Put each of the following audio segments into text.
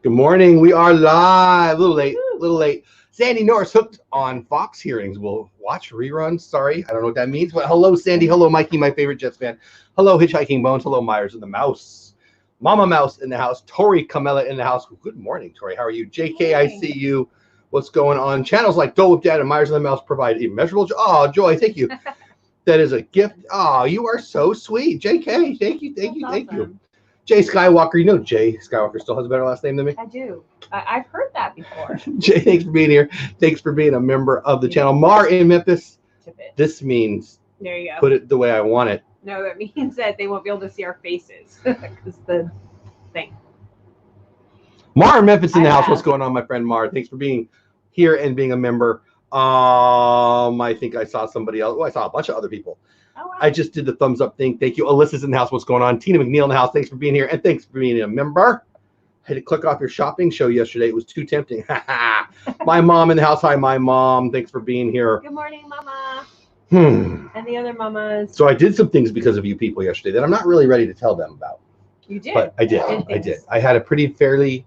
Good morning. We are live. A little late. A little late. Sandy Norris hooked on Fox hearings. We'll watch reruns. Sorry, I don't know what that means. But hello, Sandy. Hello, Mikey, my favorite Jets fan. Hello, Hitchhiking Bones. Hello, Myers and the Mouse. Mama Mouse in the house. Tori Camella in the house. Good morning, Tori. How are you? JK, I see you. What's going on? Channels like Dole Whip Dad and Myers and the Mouse provide immeasurable joy. Oh, Joy, thank you. That is a gift. Oh, you are so sweet. JK, thank you, thank you, thank you. Jay Skywalker, you know Jay Skywalker still has a better last name than me? I do. I've heard that before. Jay, thanks for being here. Thanks for being a member of the channel. Mar in Memphis. This means there you go. Put it the way I want it. No, that means that they won't be able to see our faces. That's the thing. Mar in Memphis in the house. What's going on, my friend Mar? Thanks for being here and being a member. I think I saw somebody else. Oh, I saw a bunch of other people. Oh, wow. I just did the thumbs up thing. Thank you. Alyssa's in the house. What's going on? Tina McNeil in the house. Thanks for being here. And thanks for being a member. I had to click off your shopping show yesterday. It was too tempting. My mom in the house. Hi, my mom. Thanks for being here. Good morning, Mama. And the other mamas. So I did some things because of you people yesterday that I'm not really ready to tell them about. You did? But I did. I did. I had a pretty fairly,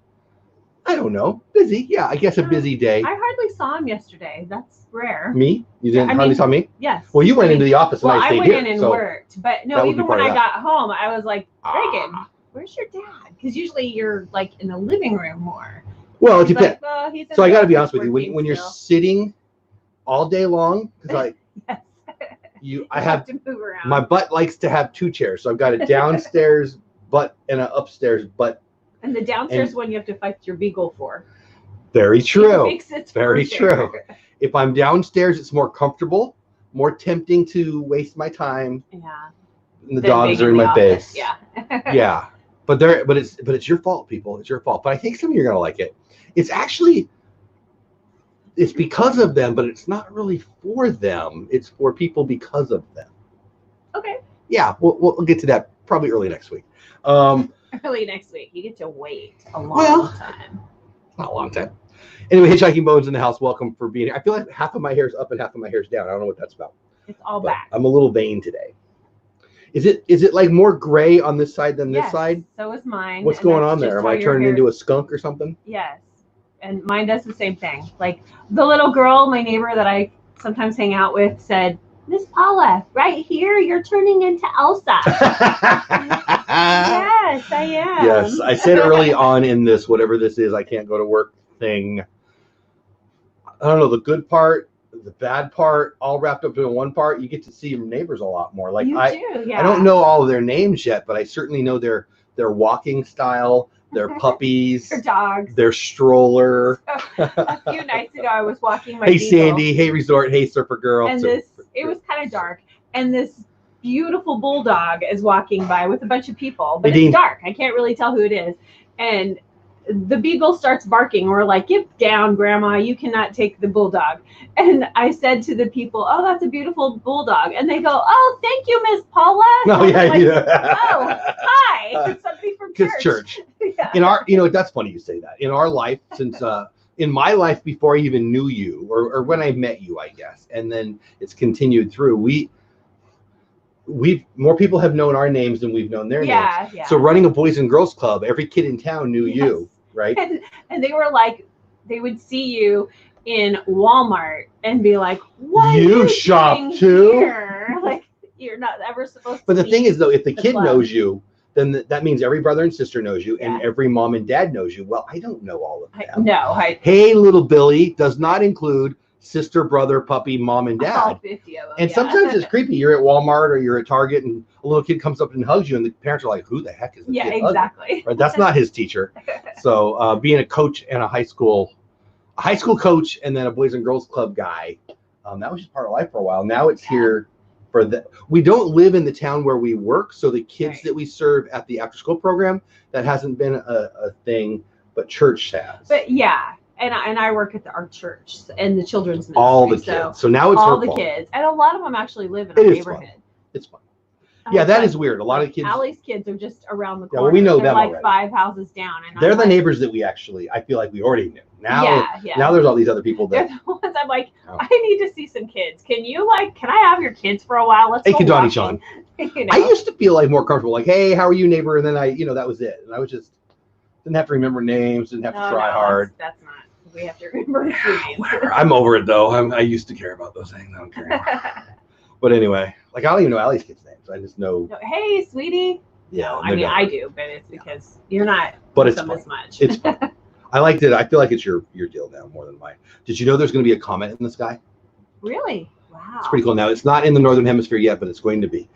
I don't know, busy. Yeah, I guess a busy day. I hardly saw him yesterday. That's rare. Me? You didn't hardly saw me? Yes. Well, you went into the office and I stayed here. Well, I went in and worked. But no, even when I got home, I was like, Reagan, where's your dad? Because usually you're like in the living room more. Well, it depends. Like, so I got to be honest with you. When you're sitting all day long, because I have to move around. My butt likes to have two chairs. So I've got a downstairs butt and an upstairs butt. And the downstairs one you have to fight your beagle for. Very true. Very true. If I'm downstairs, it's more comfortable, more tempting to waste my time. Yeah. And the dogs are in my face. Yeah. Yeah. But it's your fault, people. It's your fault. But I think some of you are gonna like it. It's because of them, but it's not really for them. It's for people because of them. Okay. Yeah, we'll get to that probably early next week. Early next week. You get to wait a long time. Not a long time. Anyway, Hitchhiking Bones in the house. Welcome for being here. I feel like half of my hair is up and half of my hair is down. I don't know what that's about. It's all back. I'm a little vain today. Is it like more gray on this side than this side? So is mine. What's going on there? Am I turning into a skunk or something? Yes. And mine does the same thing. Like the little girl, my neighbor that I sometimes hang out with said, Miss Paula, right here, you're turning into Elsa. Yes, I am. Yes, I said early on in this, whatever this is, I can't go to work thing. I don't know, the good part, the bad part, all wrapped up in one part. You get to see your neighbors a lot more. Like I don't know all of their names yet, but I certainly know their walking style, their puppies, their dogs, their stroller. A few nights ago, I was walking my Hey beagle. Sandy, hey Resort, hey Surfer Girl. And it was kind of dark, and this beautiful bulldog is walking by with a bunch of people, but it's dark. I can't really tell who it is. And the beagle starts barking. We're like, get down, Grandma. You cannot take the bulldog. And I said to the people, oh, that's a beautiful bulldog. And they go, oh, thank you, Miss Paula. Oh, yeah, like, oh, hi. It's something from church. Yeah. In our, that's funny you say that. In our life, since in my life before I even knew you, or when I met you, I guess, and then it's continued through, we've more people have known our names than we've known their names. Yeah. So running a Boys and Girls Club, every kid in town knew you, right? And they were like, they would see you in Walmart and be like, what you shop too? Here? Like, you're not ever supposed to. But the thing is, though, if the kid knows you, then that means every brother and sister knows you, and every mom and dad knows you. Well, I don't know all of them. Hey, little Billy does not include sister, brother, puppy, mom, and dad. All 50 of them, and sometimes it's creepy. You're at Walmart or you're at Target, and a little kid comes up and hugs you, and the parents are like, "Who the heck is this kid exactly. Right? That's not his teacher." So, being a coach and a high school coach, and then a Boys and Girls Club guy, that was just part of life for a while. Now it's here for the. We don't live in the town where we work, so the kids that we serve at the after-school program, that hasn't been a thing, but church has. But yeah. And I work at our church and the children's ministry. All the kids. So now it's all the kids. And a lot of them actually live in our neighborhood. Fun. It's fun. Yeah, that is weird. A lot of kids. Allie's kids are just around the corner. Yeah, well, we know they're them like already. 5 houses down. And they're the neighbors that I feel like we already knew. Now, now there's all these other people that. They're the ones I'm like, I need to see some kids. Can I have your kids for a while? Let's go walking. Sean. I used to feel like more comfortable. Like, hey, how are you, neighbor? And then that was it. And I was just. Didn't have to remember names. Didn't have to try hard. That's not. We have to remember names. Whatever. I'm over it though. I used to care about those things. I don't care anymore. But anyway, like I don't even know Allie's kids' names. I just know. No, hey, sweetie. Yeah. No, I mean I do, but it's because you're not. But it's them fun. as much. It's fun. I liked it. I feel like it's your deal now more than mine. Did you know there's going to be a comet in the sky? Really? Wow. It's pretty cool. Now it's not in the northern hemisphere yet, but it's going to be.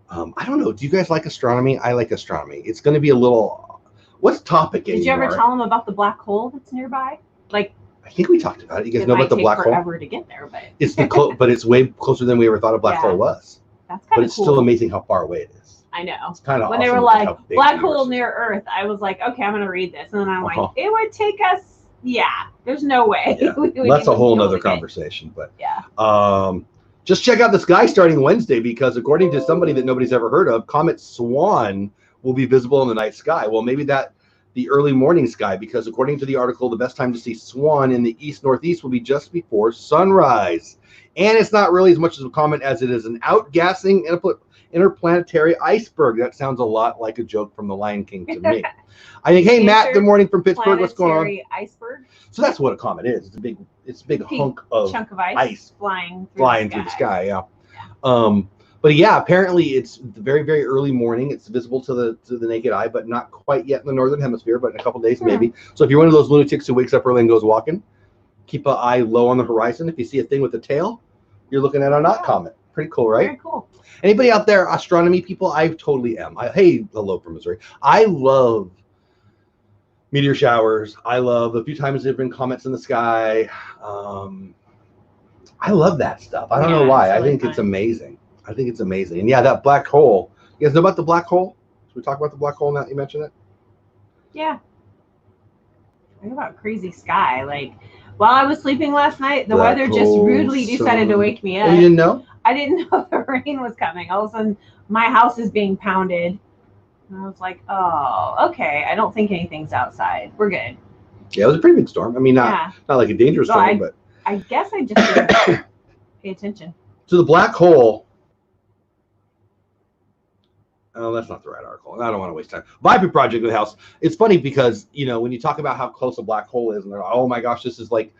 I don't know. Do you guys like astronomy? I like astronomy. It's going to be a little. What's topic anymore? Did you ever tell them about the black hole that's nearby? Like. I think we talked about it. You guys know about the black hole? It might take forever to get there, but it's but it's way closer than we ever thought a black hole was. That's kind of cool. But it's still amazing how far away it is. I know. It's kind of when awesome they were like black hole near Earth, I was like, okay, I'm gonna read this, and then I'm like, it would take us. Yeah, there's no way. Yeah. That's a whole nother conversation. But yeah. Just check out the sky starting Wednesday because according to somebody that nobody's ever heard of, Comet Swan will be visible in the night sky. Well, maybe the early morning sky, because according to the article, the best time to see Swan in the east-northeast will be just before sunrise. And it's not really as much of a comet as it is an outgassing interplanetary iceberg. That sounds a lot like a joke from The Lion King to me. I think, hey, Matt, good morning from Pittsburgh. What's going on? Iceberg? So that's what a comet is. It's a big hunk of chunk of ice flying through the sky. Yeah. But yeah, apparently it's very, very early morning. It's visible to the naked eye, but not quite yet in the northern hemisphere, but in a couple of days maybe. So if you're one of those lunatics who wakes up early and goes walking, keep an eye low on the horizon. If you see a thing with a tail, you're looking at a not comet. Pretty cool, right? Very cool. Anybody out there, astronomy people? I totally am. Hey, hello from Missouri. I love meteor showers. I love the few times there have been comets in the sky. I love that stuff. I don't know why. I think it's amazing. I think it's amazing. And yeah, that black hole. You guys know about the black hole? Should we talk about the black hole now that you mentioned it? Yeah. Talk about crazy sky. Like, while I was sleeping last night, the weather just rudely decided to wake me up. You didn't know? I didn't know the rain was coming. All of a sudden, my house is being pounded. And I was like, oh, okay. I don't think anything's outside. We're good. Yeah, it was a pretty big storm. I mean, not like a dangerous storm, but. I guess I just didn't pay attention. So the black hole. Oh, that's not the right article. I don't want to waste time. Viper Project of the House. It's funny because, when you talk about how close a black hole is, and they're like, oh my gosh, this is like,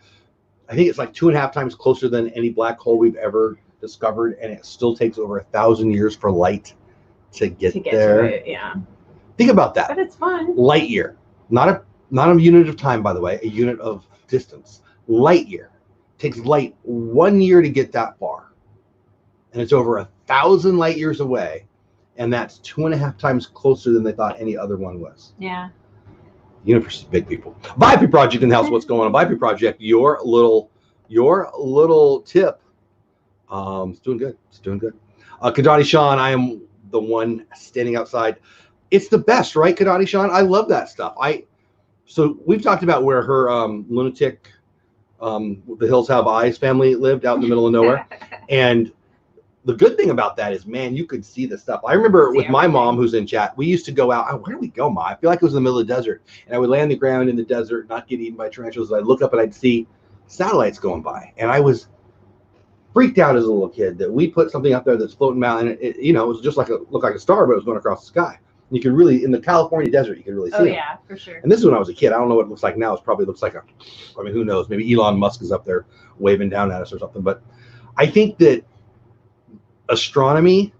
I think it's like 2.5 times closer than any black hole we've ever discovered, and it still takes over 1,000 years for light to get there. To it, yeah. Think about that. But it's fun. Light year, not a unit of time, by the way, a unit of distance. Light year takes light 1 year to get that far, and it's over 1,000 light years away. And that's 2.5 times closer than they thought any other one was. Yeah. The universe is big, people. Viper Project in the house. What's going on? Viper Project. Your little tip. It's doing good. It's doing good. Kadani Sean, I am the one standing outside. It's the best, right, Kadani Sean? I love that stuff. So we've talked about where her lunatic, the Hills Have Eyes family lived out in the middle of nowhere, and the good thing about that is, man, you could see the stuff. I remember with my mom, who's in chat, we used to go out. Where do we go, Ma? I feel like it was in the middle of the desert. And I would lay on the ground in the desert, not get eaten by tarantulas. I'd look up and I'd see satellites going by. And I was freaked out as a little kid that we put something up there that's floating around. And it was just looked like a star, but it was going across the sky. And you could really, in the California desert, you could really see it. Oh, yeah, for sure. And this is when I was a kid. I don't know what it looks like now. It probably looks like who knows? Maybe Elon Musk is up there waving down at us or something. But I think that astronomy,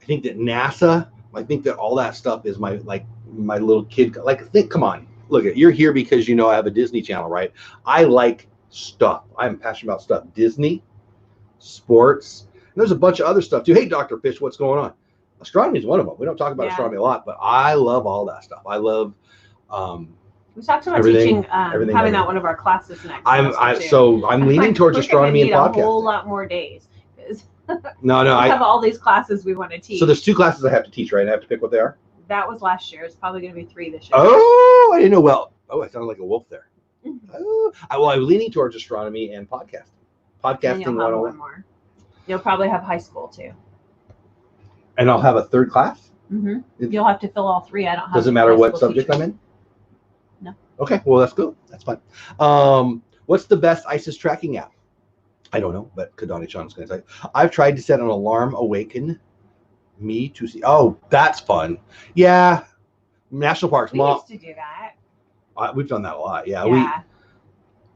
I think that NASA, I think that all that stuff is my little kid. Come on, look you're here because I have a Disney Channel, right? I like stuff. I'm passionate about stuff. Disney, sports, and there's a bunch of other stuff too. Hey, Dr. Fish, what's going on? Astronomy is one of them. We don't talk about astronomy a lot, but I love all that stuff. I love. We talked about teaching, having out one of our classes next. I'm leaning towards astronomy and podcasting. A whole lot more days. No, I have all these classes we want to teach. So there's 2 classes I have to teach, right? I have to pick what they are. That was last year. It's probably going to be 3 this year. Oh, I didn't know. Well, I sounded like a wolf there. I'm leaning towards astronomy and podcasting. Podcasting. You'll have one more. You'll probably have high school too. And I'll have a 3rd class. Mm-hmm. You'll have to fill all 3. I don't have. Doesn't matter what subject I'm in. No. Okay, well that's good. That's fine. What's the best ISIS tracking app? I don't know, but Kadani Sean's going to say. I've tried to set an alarm awaken me to see. Oh, that's fun. Yeah. National parks. We used to do that. We've done that a lot. Yeah. Yeah.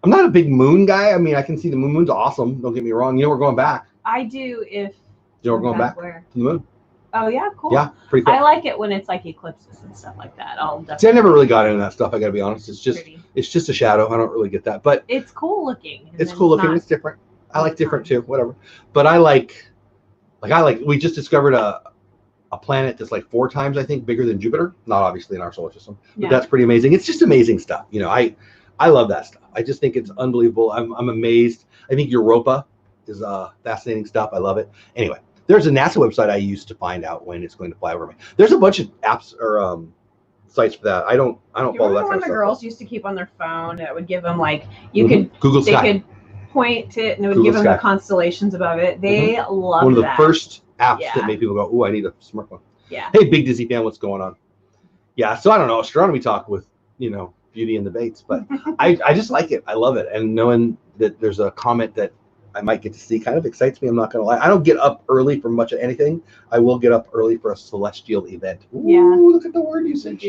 I'm not a big moon guy. I mean, I can see the moon. Moon's awesome. Don't get me wrong. You know, we're going back. I do if. You know, we're going back where? to the moon. Oh yeah, cool. Yeah, pretty cool. I like it when it's like eclipses and stuff like that. See, I never really got into that stuff. I gotta be honest. It's just a shadow. I don't really get that, but it's cool looking. It's cool looking. It's different. I like different too. Whatever. But I like. We just discovered a planet that's like 4 times, I think, bigger than Jupiter. Not obviously in our solar system, but that's pretty amazing. It's just amazing stuff. You know, I love that stuff. I just think it's unbelievable. I'm amazed. I think Europa is fascinating stuff. I love it. Anyway. There's a NASA website I use to find out when it's going to fly over me. There's a bunch of apps or sites for that. I don't follow that kind of stuff. The girls used to keep on their phone. It would give them like they could point it and it would give them the constellations above it. They love that. One of the first apps that made people go, "Oh, I need a smartphone." Yeah. Hey, Big Dizzy fan, what's going on? Yeah. So I don't know, astronomy talk with Beauty and the Bates, but I just like it. I love it, and knowing that there's a comet that I might get to see kind of excites me. I'm not going to lie. I don't get up early for much of anything. I will get up early for a celestial event. Ooh, look at the word usage.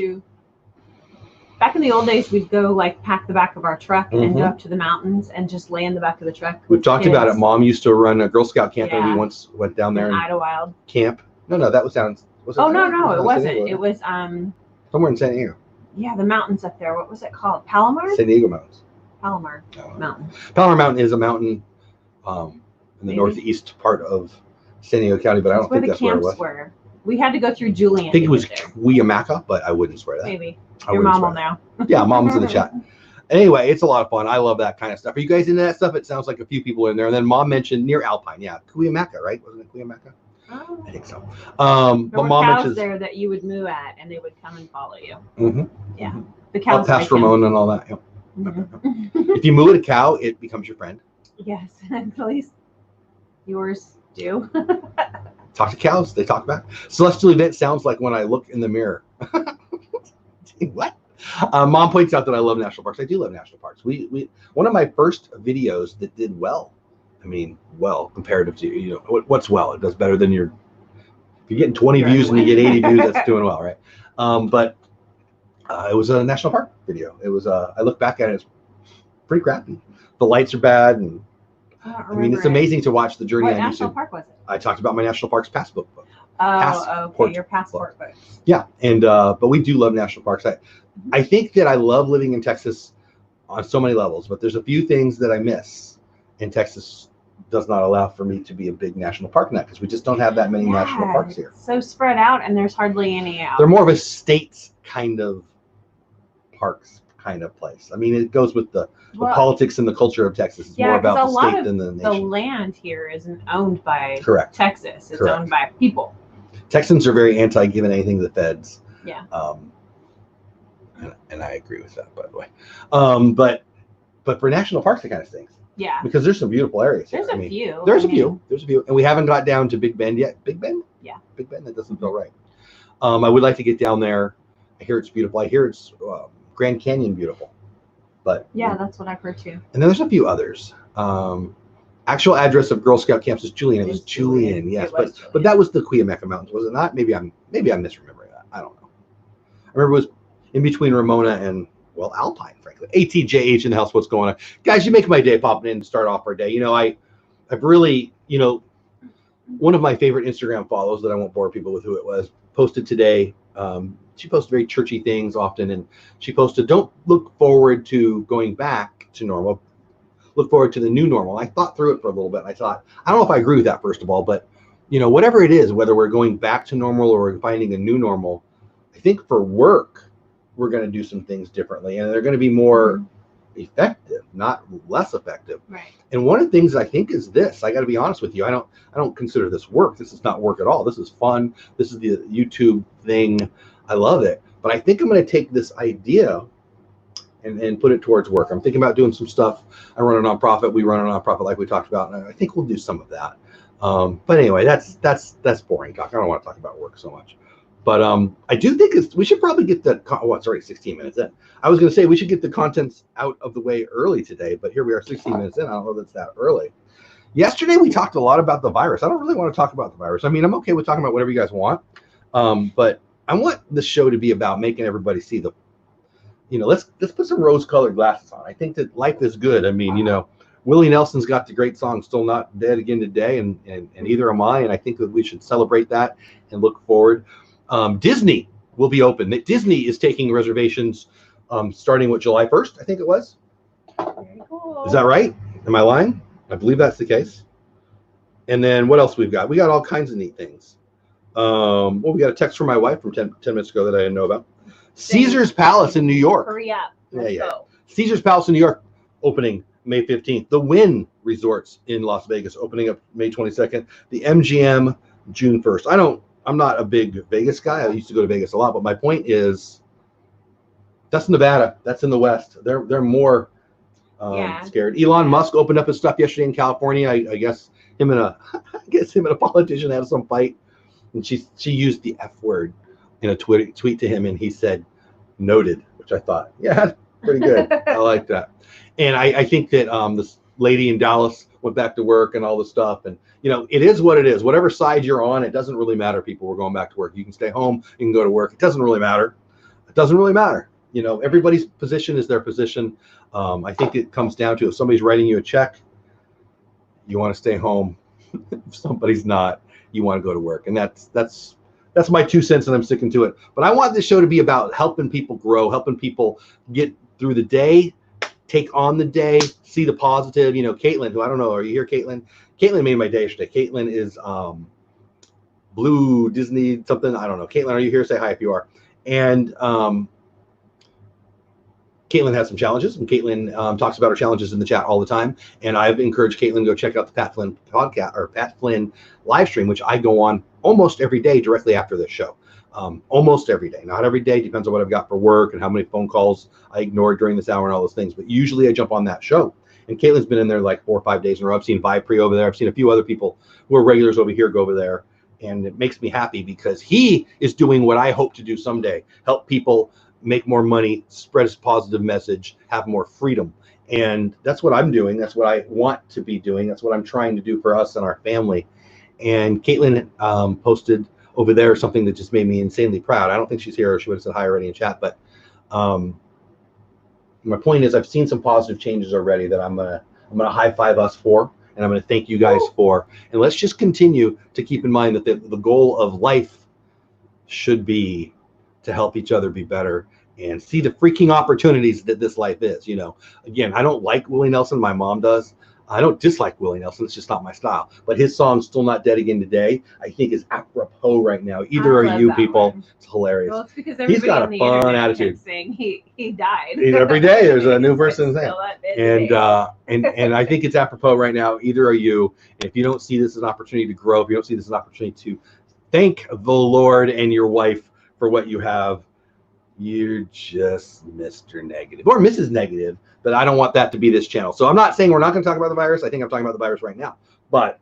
Back in the old days, we'd go like pack the back of our truck and go up to the mountains and just lay in the back of the truck. We've talked about it. Mom used to run a Girl Scout camp, and we once went down there. Idlewild camp. No, that was down. No, it wasn't. It was somewhere in San Diego. Yeah, the mountains up there. What was it called? Palomar? San Diego Mountains. Palomar Mountain. Palomar Mountain is a mountain in the northeast part of San Diego County, but I don't think that's where it was. Were. We had to go through Julian. I think it was Cuyamaca, but I wouldn't swear that. Maybe. Your mom will know. Yeah, mom's in the chat. Anyway, it's a lot of fun. I love that kind of stuff. Are you guys into that stuff? It sounds like a few people in there. And then mom mentioned near Alpine. Yeah, Cuyamaca, right? Wasn't it Cuyamaca? Oh. I think so. But mom mentions there that you would moo at, and they would come and follow you. Yeah. The cows. Past Ramon and all that. Yep. If you moo at a cow, it becomes your friend. Yes, at least yours do. Talk to cows. They talk back. Celestial event sounds like when I look in the mirror. What? Mom points out that I love national parks. I do love national parks. We one of my first videos that did well. I mean, well, comparative to what's well. It does better than if you're getting 20 views and you get 80 views. That's doing well, right? But it was a national park video. It was. I look back at it. It's pretty crappy. The lights are bad, and I mean, it's amazing to watch the journey. What national park was it? I talked about my national parks passbook book. Okay, your passport book. Yeah, and but we do love national parks. I think that I love living in Texas on so many levels, but there's a few things that I miss, and Texas does not allow for me to be a big national park nut because we just don't have that many national parks here. So spread out, and there's hardly any out. They're more of a states kind of parks kind of place. I mean, it goes with the politics and the culture of Texas. It's more about the state than the nation. The land here isn't owned by Texas. It's Correct. owned by people. Texans are very anti-giving anything to the feds. Yeah. And I agree with that, by the way. But for national parks, it kind of stinks. Yeah. Because there's some beautiful areas here. There's a few. There's a few. And we haven't got down to Big Bend yet. Big Bend? Yeah. Big Bend, that doesn't feel right. I would like to get down there. I hear it's beautiful. I hear it's Grand Canyon beautiful. But yeah, that's what I've heard too. And then there's a few others. Actual address of Girl Scout camps is Julian. It was Julian, yes. But that was the Cuyamaca Mountains, was it not? Maybe I'm misremembering that. I don't know. I remember it was in between Ramona and Alpine, frankly. ATJH in the house, what's going on? Guys, you make my day popping in to start off our day. I've really, one of my favorite Instagram follows that I won't bore people with who it was, posted today. She posts very churchy things often, and she posted, "Don't look forward to going back to normal. Look forward to the new normal." I thought through it for a little bit, and I thought, I don't know if I agree with that, first of all, but whatever it is, whether we're going back to normal or we're finding a new normal, I think for work, we're going to do some things differently, and they're going to be more effective, not less effective. Right. And one of the things I think is this. I got to be honest with you. I don't consider this work. This is not work at all. This is fun. This is the YouTube thing. I love it. But I think I'm going to take this idea and put it towards work. I'm thinking about doing some stuff. I run a nonprofit. We run a nonprofit like we talked about, and I think we'll do some of that. But anyway, that's boring talk. I don't want to talk about work so much. But I do think we should probably get the it's already 16 minutes in. I was going to say we should get the contents out of the way early today, but here we are 16 minutes in. I don't know that's that early. Yesterday we talked a lot about the virus. I don't really want to talk about the virus. I mean, I'm okay with talking about whatever you guys want, but I want the show to be about making everybody see the let's put some rose-colored glasses on. I think that life is good. I mean, Willie Nelson's got the great song "Still Not Dead Again Today," and either am I. And I think that we should celebrate that and look forward. Disney will be open. Disney is taking reservations starting with July 1st, I think it was. Very cool. Is that right? Am I lying? I believe that's the case. And then what else we've got? We got all kinds of neat things. Well, we got a text from my wife from 10 minutes ago that I didn't know about. Caesar's Palace in New York. Hurry up. Let's go. Caesar's Palace in New York opening May 15th. The Wynn Resorts in Las Vegas opening up May 22nd. The MGM June 1st. I'm not a big Vegas guy. I used to go to Vegas a lot, but my point is that's Nevada. That's in the West. They're more scared. Elon Musk opened up his stuff yesterday in California. I guess him and a politician had some fight, and she used the F word in a tweet to him, and he said noted, which I thought, yeah, pretty good. I like that. And I think that this lady in Dallas went back to work and all this stuff, and it is what it is. Whatever side you're on, it doesn't really matter. People, we're going back to work. You can stay home, you can go to work. It doesn't really matter. It doesn't really matter. Everybody's position is their position. I think it comes down to if somebody's writing you a check, you want to stay home. If somebody's not, you want to go to work. And that's my 2 cents, and I'm sticking to it. But I want this show to be about helping people grow, helping people get through the day, take on the day, see the positive. Caitlin, who I don't know, are you here, Caitlin? Caitlin made my day yesterday. Caitlin is Blue Disney something. I don't know. Caitlin, are you here? Say hi if you are. And Caitlin has some challenges, and Caitlin talks about her challenges in the chat all the time. And I've encouraged Caitlin to go check out the Pat Flynn podcast or Pat Flynn live stream, which I go on almost every day directly after this show. Almost every day, not every day, depends on what I've got for work and how many phone calls I ignored during this hour and all those things. But usually I jump on that show. And Caitlin's been in there like 4 or 5 days in a row. I've seen Vipri over there. I've seen a few other people who are regulars over here go over there. And it makes me happy because he is doing what I hope to do someday, help people make more money, spread a positive message, have more freedom. And that's what I'm doing. That's what I want to be doing. That's what I'm trying to do for us and our family. And Caitlin posted over there something that just made me insanely proud. I don't think she's here, or she would have said hi already in chat. But my point is, I've seen some positive changes already that I'm gonna high five us for, and I'm gonna thank you guys for. And let's just continue to keep in mind that the goal of life should be to help each other be better and see the freaking opportunities that this life is. Again, I don't like Willie Nelson. My mom does. I don't dislike Willie Nelson. It's just not my style. But his song "Still Not Dead Again Today" I think is apropos right now. Either are you people. One. It's hilarious. Well, it's because he's got a fun attitude. Saying he died. Every day there's a new person saying. And I think it's apropos right now. Either are you. And if you don't see this as an opportunity to grow, if you don't see this as an opportunity to thank the Lord and your wife for what you have, you're just Mr. Negative or Mrs. Negative. But I don't want that to be this channel. So I'm not saying we're not going to talk about the virus. I think I'm talking about the virus right now. But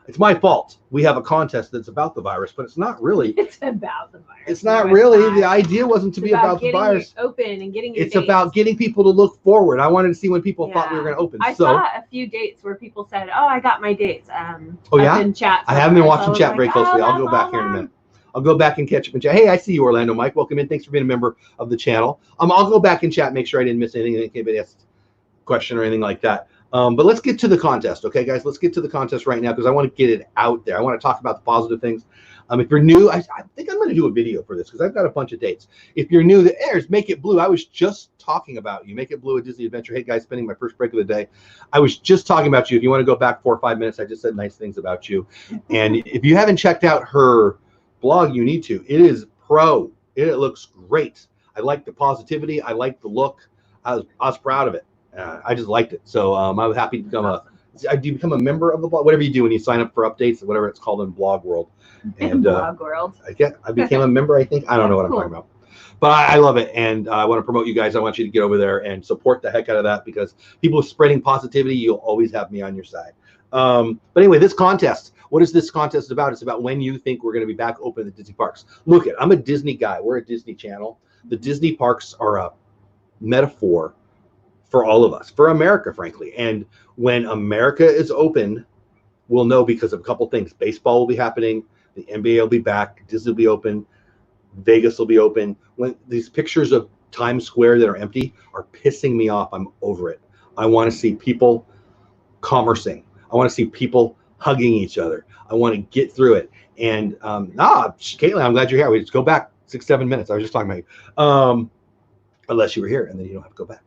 it's my fault. We have a contest that's about the virus, but it's not really. It's about the virus. It's not really. The idea wasn't to be about the virus. Open and getting. It's about getting people to look forward. I wanted to see when people thought we were going to open. I saw a few dates where people said, "Oh, I got my dates." Oh yeah. In chat. I haven't been watching chat very closely. I'll go back here in a minute. I'll go back and catch up in chat. Hey, I see you, Orlando Mike. Welcome in. Thanks for being a member of the channel. I'll go back and chat, make sure I didn't miss anything. Anybody asked a question or anything like that. But let's get to the contest, okay, guys? Let's get to the contest right now because I want to get it out there. I want to talk about the positive things. If you're new, I think I'm going to do a video for this because I've got a bunch of dates. If you're new, there's Make It Blue. I was just talking about you. Make It Blue, a Disney adventure. Hey, guys, spending my first break of the day. I was just talking about you. If you want to go back 4 or 5 minutes, I just said nice things about you. And if you haven't checked out her blog, you need to. It is pro. It looks great. I like the positivity. I like the look. I was proud of it. I just liked it. So I was happy to become do you become a member of the blog? Whatever you do when you sign up for updates, whatever it's called in blog world. And blog world. I became a member, I think. I don't know what I'm talking about. But I love it. And I want to promote you guys. I want you to get over there and support the heck out of that because people spreading positivity, you'll always have me on your side. But anyway, this contest, what is this contest about? It's about when you think we're going to be back open at Disney parks. Look, I'm a Disney guy. We're a Disney channel. The Disney parks are a metaphor for all of us, for America, frankly. And when America is open, we'll know because of a couple things. Baseball will be happening. The NBA will be back. Disney will be open. Vegas will be open. When these pictures of Times Square that are empty are pissing me off. I'm over it. I want to see people commercing. I want to see people hugging each other. I want to get through it. And Caitlin, I'm glad you're here. We just go back 6-7 minutes. I was just talking about you. Unless you were here, and then you don't have to go back.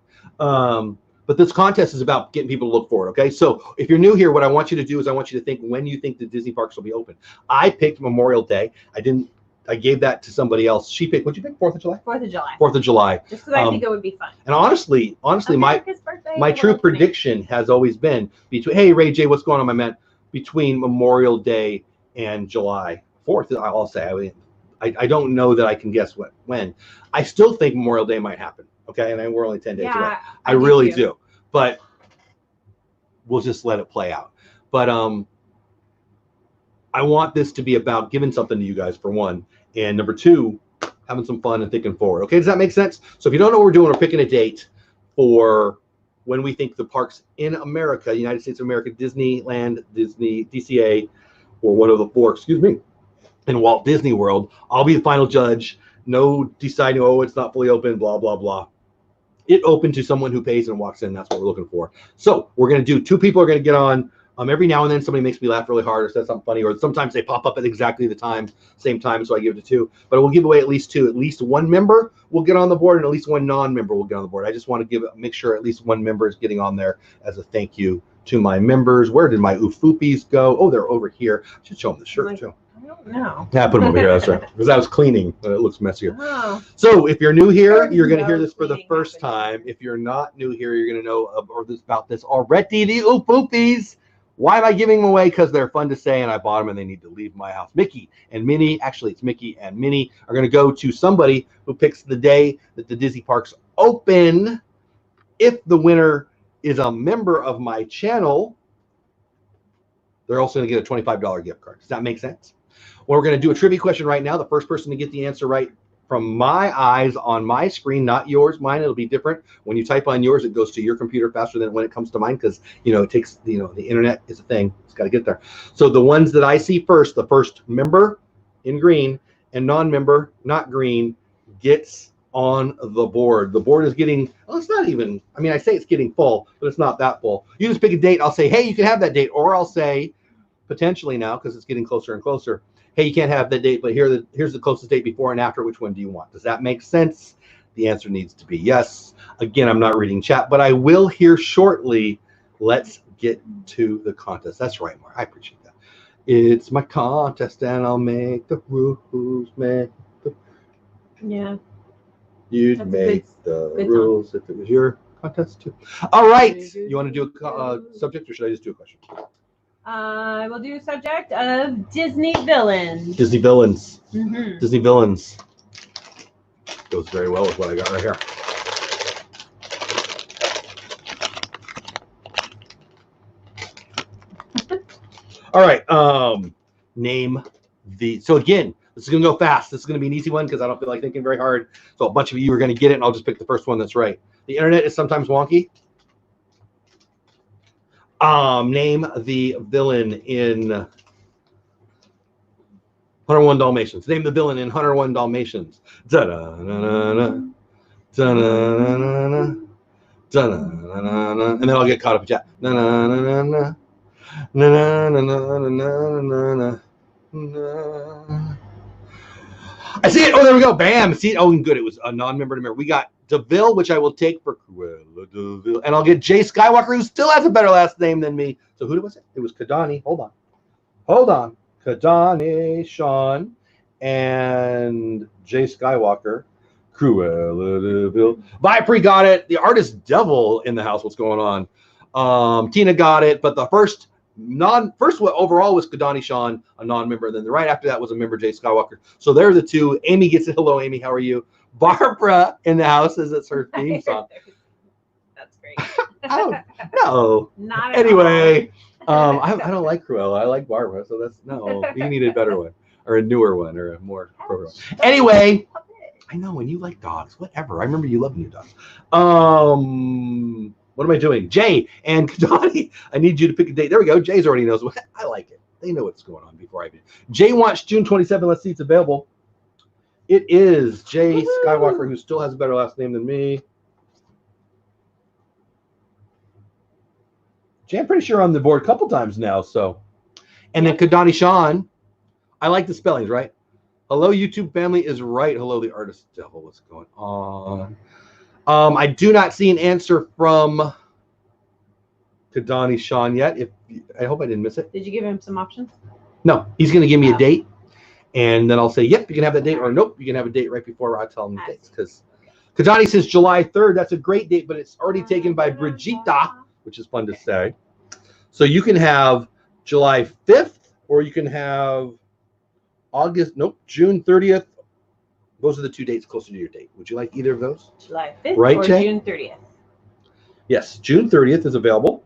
But this contest is about getting people to look forward, okay? So if you're new here, what I want you to do is I want you to think when you think the Disney parks will be open. I picked Memorial Day. I gave that to somebody else. She picked, what'd you pick, 4th of July? 4th of July. 4th of July. Just because I think it would be fun. And honestly, my true prediction has always been between, hey, Ray J, what's going on, my man? Between Memorial Day and July 4th, I'll say. I don't know that I can guess when. I still think Memorial Day might happen, okay? And we're only 10 days away. I really do. But we'll just let it play out. But I want this to be about giving something to you guys, for one. And number two, having some fun and thinking forward. Okay, does that make sense? So if you don't know what we're doing, we're picking a date for when we think the parks in America, United States of America, Disneyland, Disney, DCA, or one of the four, in Walt Disney World. I'll be the final judge. No deciding, oh, it's not fully open, blah, blah, blah. It open to someone who pays and walks in. That's what we're looking for. So we're going to do, 2 people are going to get on. Every now and then somebody makes me laugh really hard or says something funny, or sometimes they pop up at exactly the same time, so I give it to 2. But we'll give away at least 2. At least one member will get on the board, and at least one non-member will get on the board. I just want to make sure at least one member is getting on there as a thank you to my members. Where did my oofoopies go? Oh, they're over here. I should show them the shirt too. I don't know. Yeah, I put them over here. That's right. Because I was cleaning, but it looks messier. Oh. So if you're new here, you're going to hear this for the first time. If you're not new here, you're going to know about this already. The oofoopies. Why am I giving them away? Because they're fun to say, and I bought them, and they need to leave my house. Mickey and Minnie, actually it's Mickey and Minnie, are going to go to somebody who picks the day that the Disney parks open. If the winner is a member of my channel, they're also going to get a $25 gift card. Does that make sense? Well, we're going to do a trivia question right now. The first person to get the answer right from my eyes on my screen, not yours, mine, it'll be different. When you type on yours, it goes to your computer faster than when it comes to mine, because, it takes, the internet is a thing. It's got to get there. So the ones that I see first, the first member in green and non-member, not green, gets on the board. The board is getting, well, it's not even, I say it's getting full, but it's not that full. You just pick a date. I'll say, hey, you can have that date. Or I'll say, potentially now, because it's getting closer and closer, hey, you can't have that date, but here's the closest date before and after. Which one do you want? Does that make sense? The answer needs to be yes. Again, I'm not reading chat, but I will here shortly. Let's get to the contest. That's right, Mark. I appreciate that. It's my contest, and I'll make the rules. Yeah. You'd make the rules if it was your contest too. All right. You want to do a subject, or should I just do a question? I will do a subject of Disney villains. Disney villains. Mm-hmm. Disney villains. Goes very well with what I got right here. All right. Name the. So again, this is going to go fast. This is going to be an easy one because I don't feel like thinking very hard. So a bunch of you are going to get it, and I'll just pick the first one that's right. The internet is sometimes wonky. Name the villain in 101 Dalmatians. Name the villain in 101 Dalmatians. Da-da-na-na-na. Da-na-na-na-na. Da-na-na-na-na. And then I'll get caught up in chat. Na-na-na-na-na. Na-na-na-na-na-na-na. I see it. Oh, there we go. Bam. See it. Oh, good. It was a non-member to member. We got DeVille, which I will take for Cruella DeVille. And I'll get Jay Skywalker, who still has a better last name than me. So who was it? It was Kadani. Hold on. Kadani, Sean, and Jay Skywalker. Cruella DeVille. Vipri got it. The artist devil in the house. What's going on? Tina got it. But the first overall was Kadani Sean, a non-member. Then right after that was a member, Jay Skywalker. So they're the two. Amy gets it. Hello, Amy. How are you? Barbara in the house says it's her theme song. That's great. I don't know. Not anyway. I don't like Cruella. I like Barbara. So that's you need a better one, or a newer one, or a more appropriate one. Anyway, I know, and you like dogs. Whatever. I remember you loving your dogs. What am I doing? Jay and Kadani, I need you to pick a date. There we go. Jay's already knows what. I like it. They know what's going on before I do. Jay wants June 27. Let's see, it's available. It is Jay Woo-hoo! Skywalker, who still has a better last name than me. Jay, I'm pretty sure on the board a couple times now. So, and then Kadani Sean. I like the spellings, right? Hello, YouTube family is right. Hello, the artist devil. What's going on? I do not see an answer from Kadani Sean yet. I hope I didn't miss it. Did you give him some options? No, he's going to give me a date, and then I'll say, yep, you can have that date, or nope, you can have a date right before I tell him the dates. Because Kadani says July 3rd. That's a great date, but it's already taken by Brigitta, which is fun to say. So you can have July 5th, or you can have June 30th. Those are the two dates closer to your date. Would you like either of those? July 5th right, or Jay? June 30th? Yes, June 30th is available,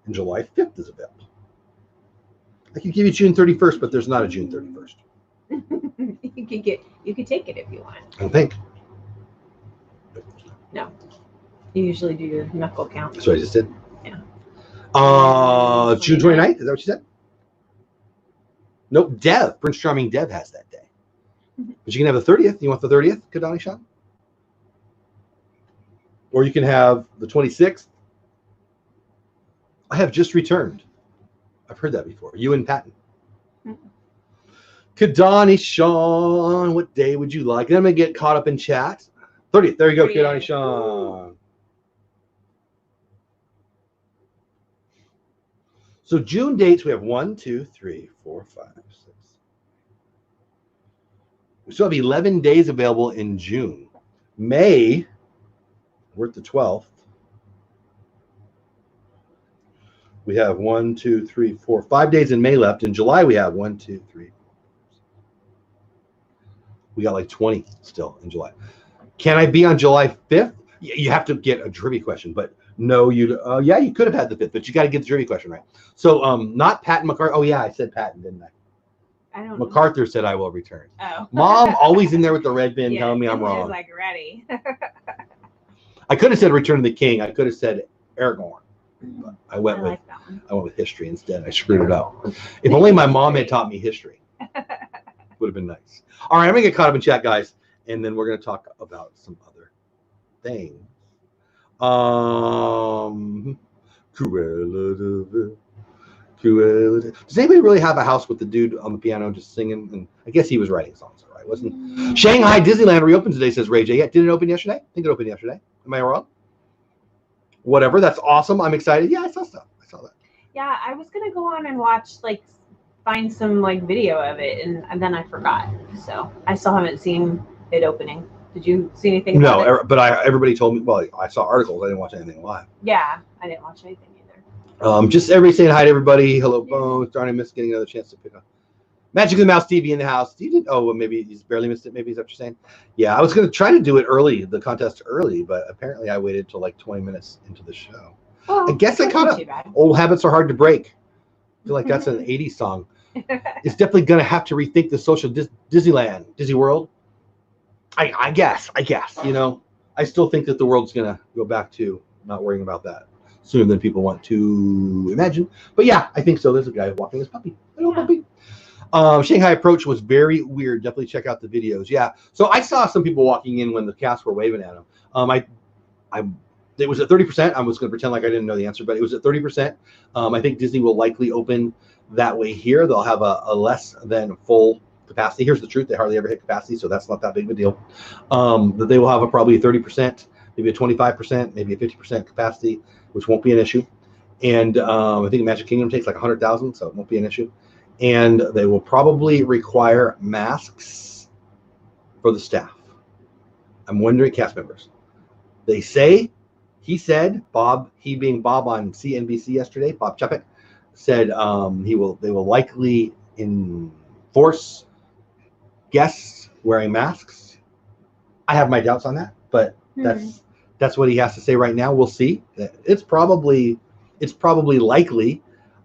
and July 5th is available. I could give you June 31st, but there's not a June 31st. You could take it if you want. I think. No. You usually do your knuckle count. That's what I just did. Yeah. June 29th, is that what you said? Nope, Prince Charming Dev has that day. But you can have the 30th. You want the 30th, Kadani Sean? Or you can have the 26th. I have just returned. I've heard that before. You and Patton. Kadani Sean, what day would you like? And I'm going to get caught up in chat. 30th. There you go, Kadani Sean. So June dates, we have 1, 2, 3, 4, 5, 6. We still have 11 days available in June. May, we're at the 12th. We have 1, 2, 3, 4, 5 days in May left. In July, we have 1, 2, 3. We got like 20 still in July. Can I be on July 5th? You have to get a trivia question, but no, you could have had the 5th, but you got to get the trivia question right. So not Patton MacArthur. Oh yeah, I said Patton, didn't I? I don't MacArthur know. Said I will return. Oh. Mom always in there with the red bin telling me I'm wrong. He's like ready. I could have said Return of the King. I could have said Aragorn. But I went with history instead. I screwed it up. If only my mom had taught me history. Would have been nice. All right, I'm gonna get caught up in chat, guys, and then we're gonna talk about some other things. Does anybody really have a house with the dude on the piano just singing? And I guess he was writing songs, all right, wasn't he? Shanghai Disneyland reopened today, says Ray J. Yeah, did it open yesterday? I think it opened yesterday. Am I wrong? Whatever, that's awesome. I'm excited. Yeah, I saw stuff. I saw that. Yeah, I was gonna go on and watch, find some video of it, and then I forgot. So I still haven't seen it opening. Did you see anything? No, but everybody told me. Well, I saw articles. I didn't watch anything live. Yeah, I didn't watch anything either. Just everybody saying hi to everybody. Hello, Bones. Darn, I missed getting another chance to pick up Magic of the Mouse TV in the house. You did? Oh, well, maybe he's barely missed it. Maybe is that what you're saying? Yeah, I was going to try to do it early, the contest early, but apparently I waited till like 20 minutes into the show. Well, I guess I caught up. Old habits are hard to break. I feel like that's an 80s song. It's definitely going to have to rethink the social Disneyland, Disney World. I guess, you know, I still think that the world's going to go back to not worrying about that sooner than people want to imagine. But yeah, I think so. There's a guy walking his puppy. Little puppy. Shanghai Approach was very weird. Definitely check out the videos. Yeah. So I saw some people walking in when the cast were waving at him. It was at 30%. I was going to pretend like I didn't know the answer, but it was at 30%. I think Disney will likely open that way here. They'll have a less than full capacity. Here's the truth. They hardly ever hit capacity, so that's not that big of a deal. That they will have probably a 30%, maybe a 25%, maybe a 50% capacity, which won't be an issue. And I think Magic Kingdom takes like 100,000, so it won't be an issue. And they will probably require masks for the staff. I'm wondering, cast members. They say, he said, Bob, he being Bob on CNBC yesterday, Bob Chapek, said they will likely enforce guests wearing masks. I have my doubts on that, but that's what he has to say right now. We'll see. It's probably likely.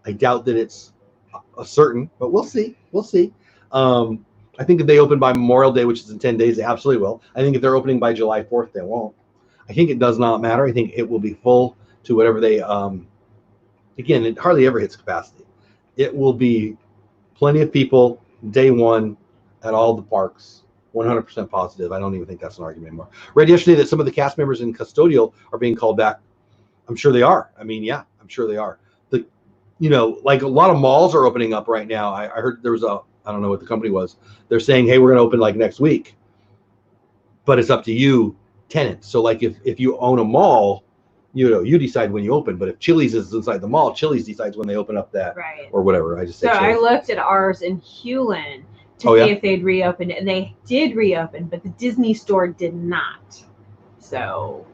I doubt that it's a certain, but we'll see. We'll see. I think if they open by Memorial Day, which is in 10 days, they absolutely will. I think if they're opening by July 4th, they won't. I think it does not matter. I think it will be full to whatever they, again, it hardly ever hits capacity. It will be plenty of people day one at all the parks. 100% positive. I don't even think that's an argument anymore. Read yesterday that some of the cast members in Custodial are being called back. I'm sure they are. I mean, yeah, I'm sure they are. Like a lot of malls are opening up right now. I heard there was I don't know what the company was. They're saying, hey, we're going to open like next week, but it's up to you, tenants. So like if you own a mall, you decide when you open. But if Chili's is inside the mall, Chili's decides when they open up that or whatever. I just say so Chili's. I looked at ours in Hewlin to see if they'd reopened, and they did reopen, but the Disney store did not. So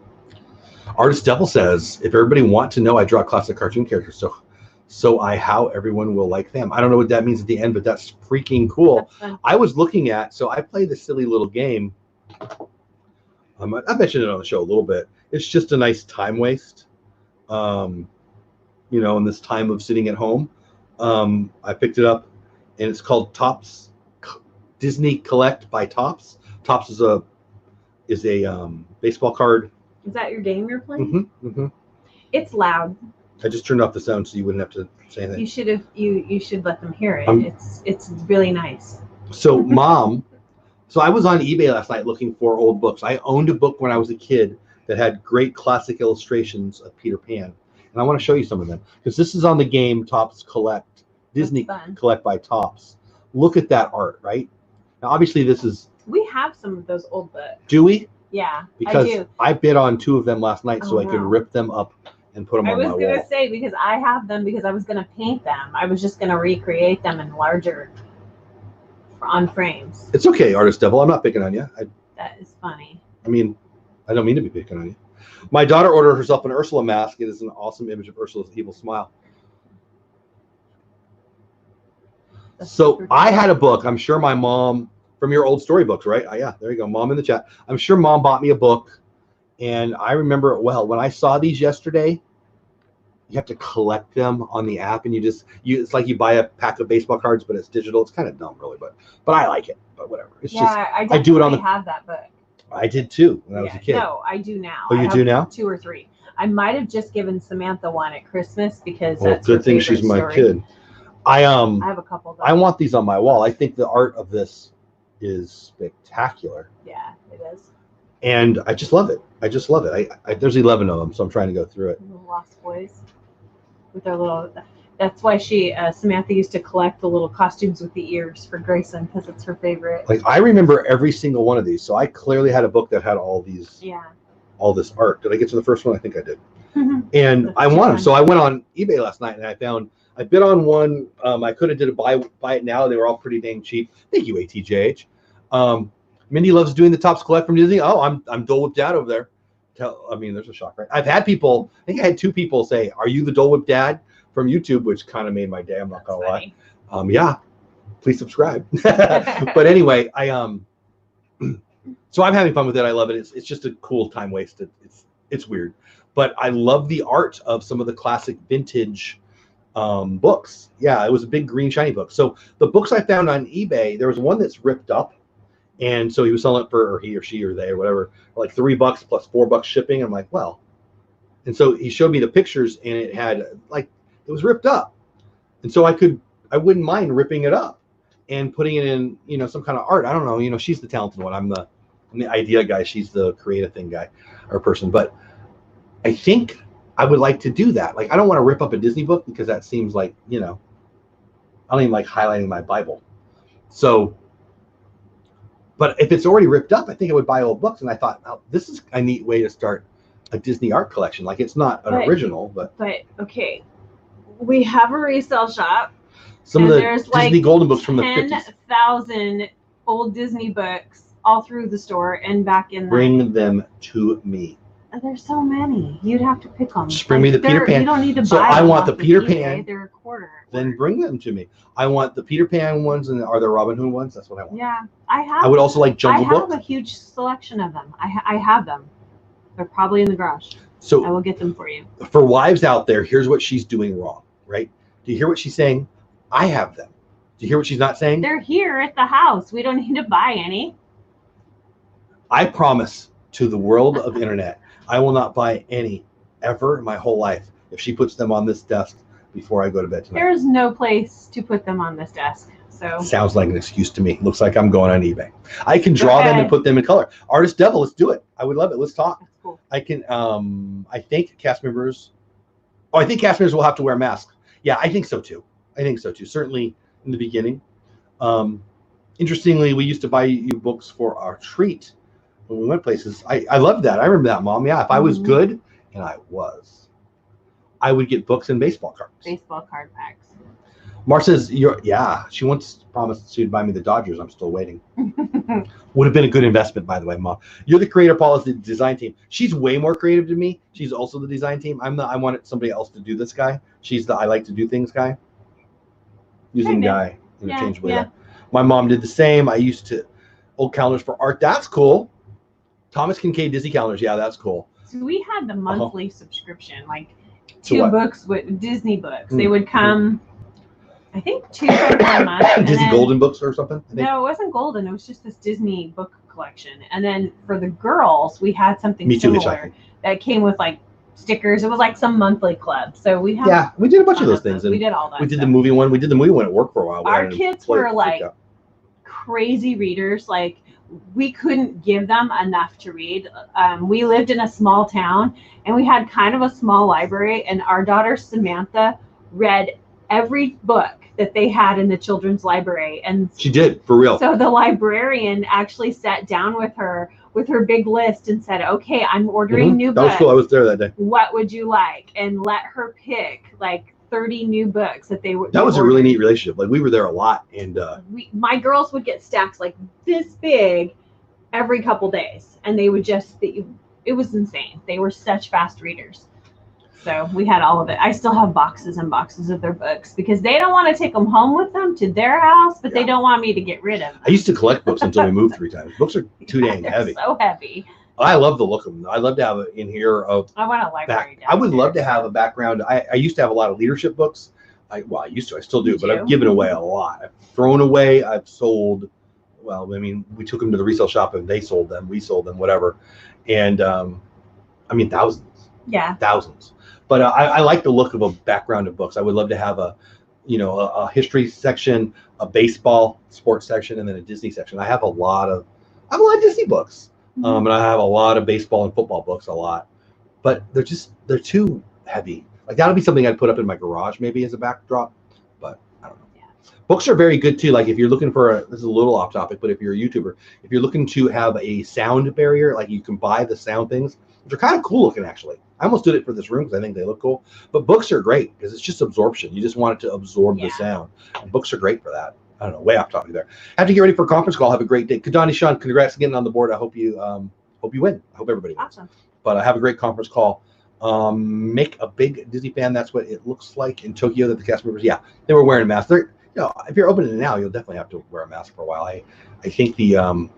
Artist Devil says, if everybody want to know, I draw classic cartoon characters. So how everyone will like them. I don't know what that means at the end, but that's freaking cool. That's I was looking at, so I play this silly little game. I mentioned it on the show a little bit. It's just a nice time waste, in this time of sitting at home. I picked it up, and it's called Topps Disney Collect by Topps. Topps is a baseball card. Is that your game you're playing? Mm-hmm. It's loud. I just turned off the sound so you wouldn't have to say anything. You should have. You should let them hear it. It's really nice. So Mom, so I was on eBay last night looking for old books. I owned a book when I was a kid that had great classic illustrations of Peter Pan, and I want to show you some of them because this is on the game Topps Collect, Disney Collect by Topps. Look at that art, right? Now, obviously, this is. We have some of those old books. Do we? Yeah, because I do. I bid on 2 of them last night so I could rip them up and put them on my wall. I was going to say, because I have them because I was going to paint them. I was just going to recreate them in larger on frames. It's okay, Artist Devil. I'm not picking on you. That is funny. I mean, I don't mean to be picking on you. My daughter ordered herself an Ursula mask. It is an awesome image of Ursula's evil smile. So I had a book. I'm sure my mom, from your old storybooks, right? Yeah, there you go. Mom in the chat. I'm sure Mom bought me a book. And I remember it well. When I saw these yesterday, you have to collect them on the app, and it's like you buy a pack of baseball cards, but it's digital. It's kind of dumb, really, but I like it. But whatever. It's I do it on have that book. I did too when I was a kid. No, I do now. Oh, you do now? 2 or 3. I might have just given Samantha one at Christmas because that's good thing she's my kid. I have a couple of them. I want these on my wall. I think the art of this is spectacular. Yeah, it is. And I just love it. There's 11 of them, so I'm trying to go through it. The Lost Boys with their little. That's why Samantha used to collect the little costumes with the ears for Grayson because it's her favorite. Like I remember every single one of these, so I clearly had a book that had all these. Yeah. All this art. Did I get to the first one? I think I did. And I want them, so I went on eBay last night and I bid on one. I could have did a buy it now. They were all pretty dang cheap. Thank you, ATJH. Mindy loves doing the Topps Collect from Disney. Oh, I'm Dole Whip Dad over there. There's a shock, right? I've had people. I think I had 2 people say, "Are you the Dole Whip Dad from YouTube?" Which kind of made my day. I'm not gonna lie. Yeah, please subscribe. But anyway, so I'm having fun with it. I love it. It's just a cool time waste. It's weird, but I love the art of some of the classic vintage books. Yeah, it was a big green shiny book. So the books I found on eBay, there was one that's ripped up. And so he was selling it for, or he or she or they or whatever, like $3 plus $4 shipping. I'm like, well, and so he showed me the pictures, and it had it was ripped up, and so I wouldn't mind ripping it up and putting it in, some kind of art. I don't know, she's the talented one. I'm the idea guy. She's the creative thing guy or person. But I think I would like to do that. Like, I don't want to rip up a Disney book because that seems like, I don't even like highlighting my Bible. So. But if it's already ripped up, I think I would buy old books. And I thought, oh, this is a neat way to start a Disney art collection. Like, it's not an original, but okay, we have a resale shop. Some of the Disney Golden books from the 50s. 10,000 old Disney books all through the store and back in. Bring them to me. There's so many. You'd have to pick them. Just bring me the Peter Pan. You don't need to buy. So I want the Peter Pan. They're a quarter. Then bring them to me. I want the Peter Pan ones, and are there Robin Hood ones? That's what I want. Yeah, I have. I would also like Jungle Book. I have a huge selection of them. I have them. They're probably in the garage. So I will get them for you. For wives out there, here's what she's doing wrong, right? Do you hear what she's saying? I have them. Do you hear what she's not saying? They're here at the house. We don't need to buy any. I promise to the world of internet, I will not buy any ever in my whole life if she puts them on this desk before I go to bed tonight. There's no place to put them on this desk. So sounds like an excuse to me. Looks like I'm going on eBay. I can draw them and put them in color. Artist Devil, let's do it. I would love it. Let's talk. That's cool. I can. I think cast members. Oh, I think cast members will have to wear masks. Yeah, I think so too. Certainly in the beginning. Interestingly, we used to buy you books for our treat when we went places. I loved that. I remember that, Mom. Yeah, if I was good, and I would get books and baseball cards. Baseball card packs. Mar says, she once promised she'd buy me the Dodgers. I'm still waiting. Would have been a good investment, by the way, Mom. You're the creator, Paul is the design team. She's way more creative than me. She's also the design team. I wanted somebody else to do this guy. She's the I like to do things guy. Using guy interchangeably. Yeah. My mom did the same. I used to old calendars for art. That's cool. Thomas Kincaid Disney calendars. Yeah, that's cool. So we had the monthly subscription, like 2 books with Disney books. They would come, I think 2 for 1 month. Disney Golden books or something? No, it wasn't Golden. It was just this Disney book collection. And then for the girls, we had something similar that came with like stickers. It was like some monthly club. So we had we did a bunch of those things. We did all that. We did the movie one. We did the movie one at work for a while. Our kids were like crazy readers. Like we couldn't give them enough to read. We lived in a small town and we had kind of a small library, and our daughter Samantha read every book that they had in the children's library. And she did, for real. So the librarian actually sat down with her big list and said, okay, I'm ordering new books. That was cool. I was there that day. What would you like? And let her pick like 30 new books that they would. That was a really neat relationship. Like we were there a lot, and my girls would get stacks like this big every couple days, and they would just, it was insane. They were such fast readers. So we had all of it. I still have boxes and boxes of their books because they don't want to take them home with them to their house, but they don't want me to get rid of them. I used to collect books until we moved 3 times. Books are too dang heavy. So heavy. I love the look of them. I love to have it in here. I want a library. I would love to have a background. I used to have a lot of leadership books. I still do, but I've given away a lot. I've thrown away. I've sold. Well, I mean, we took them to the resale shop and they sold them. We sold them, whatever. And thousands. Yeah. Thousands. But I like the look of a background of books. I would love to have a history section, a baseball sports section, and then a Disney section. I have a lot of Disney books, and I have a lot of baseball and football books, but they're too heavy. Like that'll be something I'd put up in my garage maybe as a backdrop, but I don't know. Yeah. Books are very good too. Like if you're looking for this is a little off topic, but if you're a YouTuber, if you're looking to have a sound barrier, like you can buy the sound things, which are kind of cool looking actually. I almost did it for this room because I think they look cool. But books are great because it's just absorption. You just want it to absorb the sound. And books are great for that. I don't know, way off topic there. Have to get ready for a conference call. Have a great day. Kadani Sean, congrats again on the board. I hope you win. I hope everybody wins. Awesome. But have a great conference call. Make a big Disney fan. That's what it looks like in Tokyo that the cast members, they were wearing masks. If you're opening it now, you'll definitely have to wear a mask for a while. I think the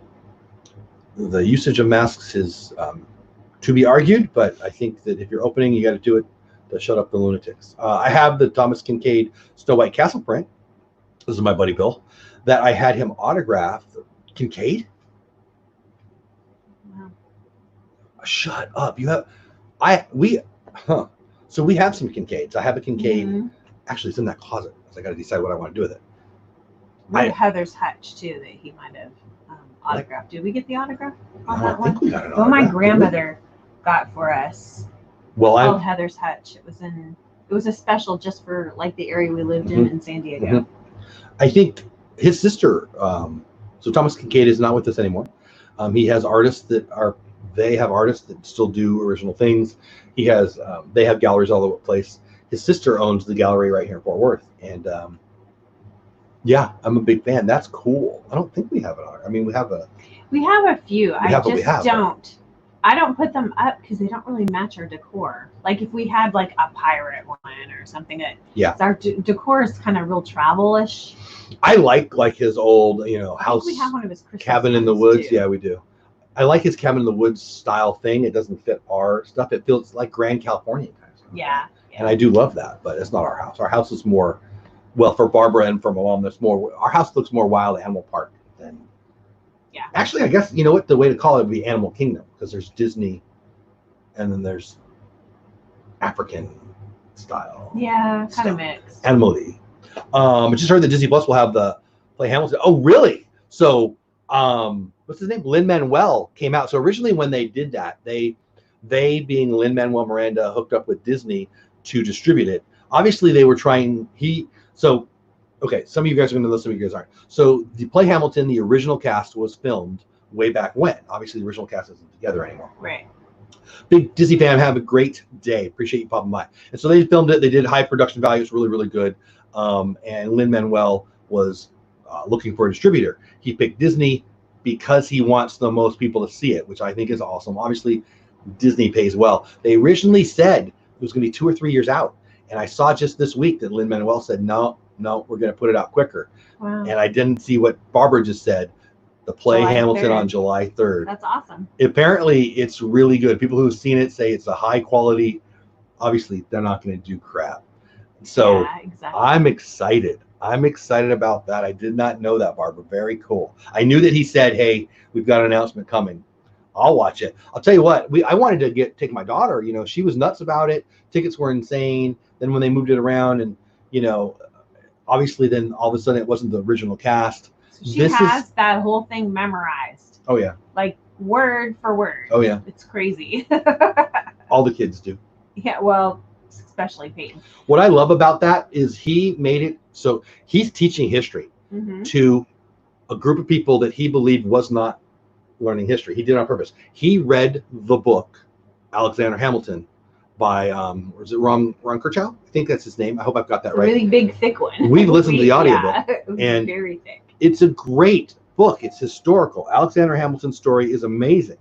usage of masks is to be argued, but I think that if you're opening, you got to do it to shut up the lunatics. I have the Thomas Kincaid Snow White Castle print. This is my buddy Bill, that I had him autograph. Kincaid? Wow. Shut up. So we have some Kincaids. I have a Kincaid. Actually, it's in that closet. So I got to decide what I want to do with it. Heather's Hutch too that he might have autographed. Did we get the autograph on that one? We got an my grandmother got for us. Called Heather's Hutch. It was a special just for like the area we lived in San Diego. I think his sister, so Thomas Kincaid is not with us anymore. He has artists they have artists that still do original things. They have galleries all over the place. His sister owns the gallery right here in Fort Worth. And I'm a big fan. That's cool. I don't think we have an art. I mean, we have a few. I don't put them up because they don't really match our decor. Like if we had like a pirate one or something our decor is kind of real travel-ish. I like his old, house. We have one of his Christmas cabin in the woods. Too. Yeah, we do. I like his cabin in the woods style thing. It doesn't fit our stuff. It feels like Grand California kind of stuff. Yeah. And I do love that, but it's not our house. Our house is more, for Barbara and for my mom, our house looks more Wild Animal Park than. Yeah. Actually, I guess, the way to call it would be Animal Kingdom, because there's Disney and then there's African style. Yeah, kind of mixed. Animal-y. I just heard that Disney Plus will have the play Hamilton. Oh, really? So, what's his name? Lin-Manuel came out. So originally when they did that, they being Lin-Manuel Miranda hooked up with Disney to distribute it. Obviously, they were trying. Okay, some of you guys are going to know, some of you guys aren't. So the play Hamilton, the original cast was filmed way back when. Obviously, the original cast isn't together anymore. Right. Big Disney fan, have a great day. Appreciate you popping by. And so they filmed it. They did high production value. It's really, really good. And Lin-Manuel was looking for a distributor. He picked Disney because he wants the most people to see it, which I think is awesome. Obviously, Disney pays well. They originally said it was going to be 2 or 3 years out. And I saw just this week that Lin-Manuel said, no, we're going to put it out quicker. Wow. And I didn't see what Barbara just said. The play July Hamilton 3rd. on July 3rd. That's awesome. Apparently, it's really good. People who've seen it say it's a high quality. Obviously, they're not going to do crap. So yeah, exactly. I'm excited. I'm excited about that. I did not know that, Barbara. Very cool. I knew that he said, hey, we've got an announcement coming. I'll watch it. I'll tell you what, I wanted to take my daughter. You know, she was nuts about it. Tickets were insane. Then when they moved it around and, you know, obviously then all of a sudden it wasn't the original cast. So she has that whole thing memorized. Oh, yeah. Like word for word. Oh, yeah. It's crazy. All the kids do. Yeah, well, especially Peyton. What I love about that is he made it so he's teaching history to a group of people that he believed was not learning history. He did it on purpose. He read the book Alexander Hamilton by was it Ron Kirchow? I think that's his name. I hope I've got that right. Really big, thick one. We've listened to the audiobook. Yeah, it was and very thick. It's a great book. It's historical. Alexander Hamilton's story is amazing.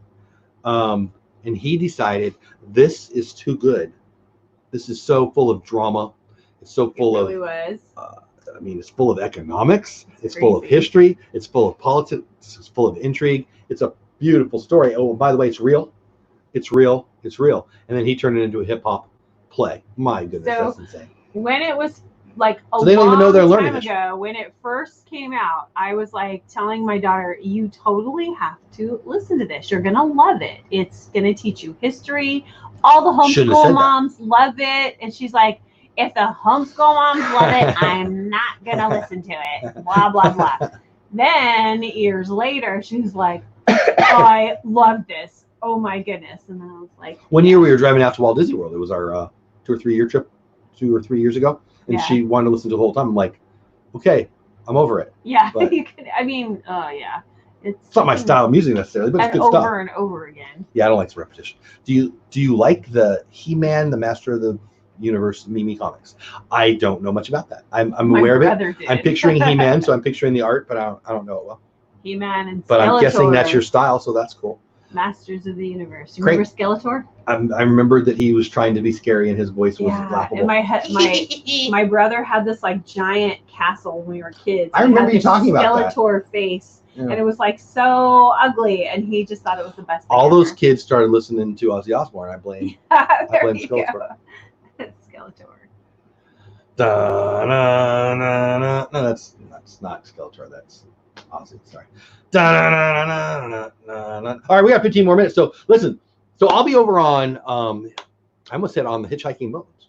And he decided this is too good. This is so full of drama. It's so full of. It really was. I mean, it's full of economics. It's crazy. Full of history. It's full of politics. It's full of intrigue. It's a beautiful story. Oh, by the way, it's real. It's real. It's real. And then he turned it into a hip hop play. My goodness, that's insane. When it was like a they don't even know they're learning time ago, when it first came out, I was like telling my daughter, you totally have to listen to this. You're going to love it. It's going to teach you history. All the homeschool moms love it. And she's like, if the homeschool moms love it, I'm not going to listen to it. Blah, blah, blah. Then years later, she's like, I love this. Oh my goodness. And then I was like, one year we were driving out to Walt Disney World. It was our 2 or 3 year trip 2 or 3 years ago. And she wanted to listen to the whole time. I'm like, okay, I'm over it. Yeah. But you could, I mean, yeah. It's not my style of music necessarily, but it's good stuff. Over and over again. Yeah, I don't like the repetition. Do you like the He-Man, the Master of the Universe Mimi comics? I don't know much about that. I'm aware of it. Did. I'm picturing He-Man, so I'm picturing the art, but I don't know it well. He-Man and Skeletor. But I'm guessing that's your style, so that's cool. Masters of the Universe. You remember Skeletor? I remember that he was trying to be scary and his voice was laughable. In my head, my brother had this like giant castle when we were kids. I remember you talking about that. Skeletor face. Yeah. And it was like so ugly, and he just thought it was the best thing all ever. Those kids started listening to Ozzy Osbourne. I blame Skeletor. Skeletor. No, that's not Skeletor. That's Ozzy. Sorry. All right, we got 15 more minutes. So listen. So I'll be over on. I almost said on the Hitchhiking Bones,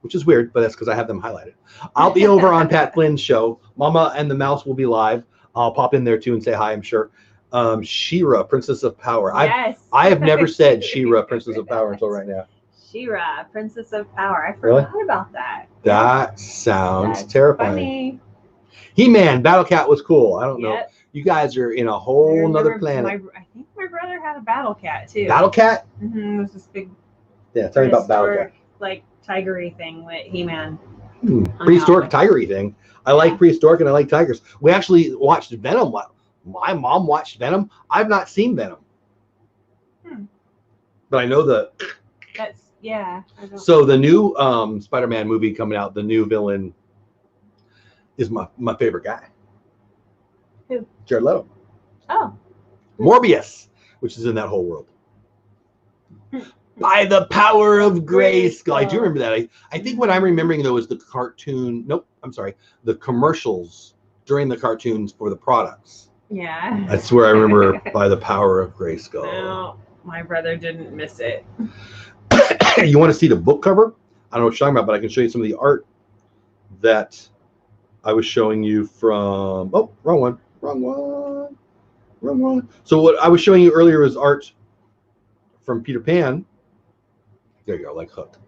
which is weird, but that's because I have them highlighted. I'll be over on Pat Flynn's show. Mama and the Mouse will be live. I'll pop in there too and say hi, I'm sure. She-Ra, Princess of Power. Yes. I have never said She-Ra, Princess of Power until right now. She-Ra, Princess of Power. I forgot about that. That sounds terrifying. Funny. He-Man, Battle Cat was cool. I don't know. You guys are in a whole nother planet. I think my brother had a Battle Cat too. Battle Cat? Mm-hmm. It was this big. Yeah, tell me about Battle Cat. Like tigery thing with He-Man. Prehistoric tigery thing. I like prehistoric and I like tigers. We actually watched Venom. My mom watched Venom. I've not seen Venom. But I know So the new Spider-Man movie coming out, the new villain is my favorite guy. Who? Jared Leto. Oh. Morbius, which is in that whole world. By the power of Grayskull. I do remember that. I think what I'm remembering though is the cartoon. Nope, I'm sorry. The commercials during the cartoons for the products. Yeah. That's where I remember By the Power of Grayskull. No, my brother didn't miss it. You want to see the book cover? I don't know what you're talking about, but I can show you some of the art that I was showing you from, oh, wrong one. So what I was showing you earlier was art from Peter Pan. There you go, like hooked.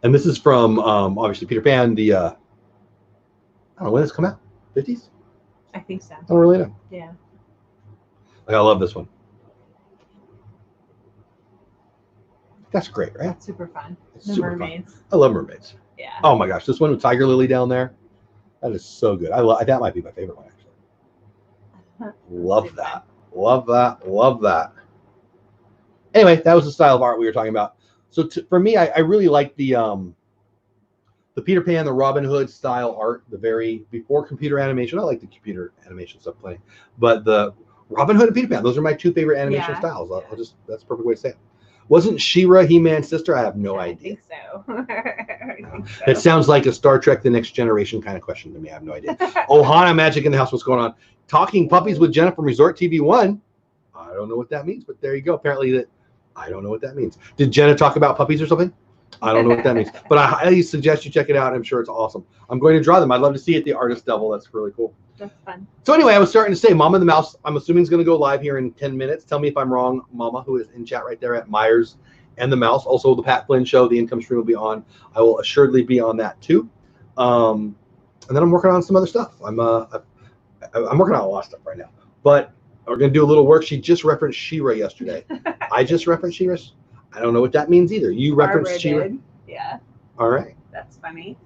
And this is from, obviously, Peter Pan, the, I don't know, when did this come out? 50s? I think so. I don't really know. Yeah. Like, I love this one. That's great, right? That's super fun. It's The super mermaids. fun. I love mermaids. Yeah. Oh my gosh, this one with Tiger Lily down there, that is so good. That might be my favorite one, actually. Love that. Love that. Love that. Anyway, that was the style of art we were talking about. So for me, I really like the Peter Pan, the Robin Hood style art, the very before computer animation. I like the computer animation stuff plenty, but the Robin Hood and Peter Pan, those are my two favorite animation styles. That's a perfect way to say it. Wasn't She-Ra He-Man's sister? I have no idea. I think so. I think so. It sounds like a Star Trek The Next Generation kind of question to me. I have no idea. Ohana Magic in the House, what's going on? Talking Puppies with Jenna from Resort TV 1. I don't know what that means, but there you go. Apparently I don't know what that means. Did Jenna talk about puppies or something? I don't know what that means, but I highly suggest you check it out. I'm sure it's awesome. I'm going to draw them. I'd love to see it, the Artist Devil. That's really cool. That's fun. So anyway, I was starting to say Mama the Mouse, I'm assuming is going to go live here in 10 minutes. Tell me if I'm wrong, Mama, who is in chat right there at Myers and the Mouse. Also, the Pat Flynn Show, the income stream will be on. I will assuredly be on that too. And then I'm working on some other stuff. I'm working on a lot of stuff right now. But we're going to do a little work. She just referenced She-Ra yesterday. I just referenced She-Ra. I don't know what that means either. You referenced She-Ra. Yeah. All right. That's funny.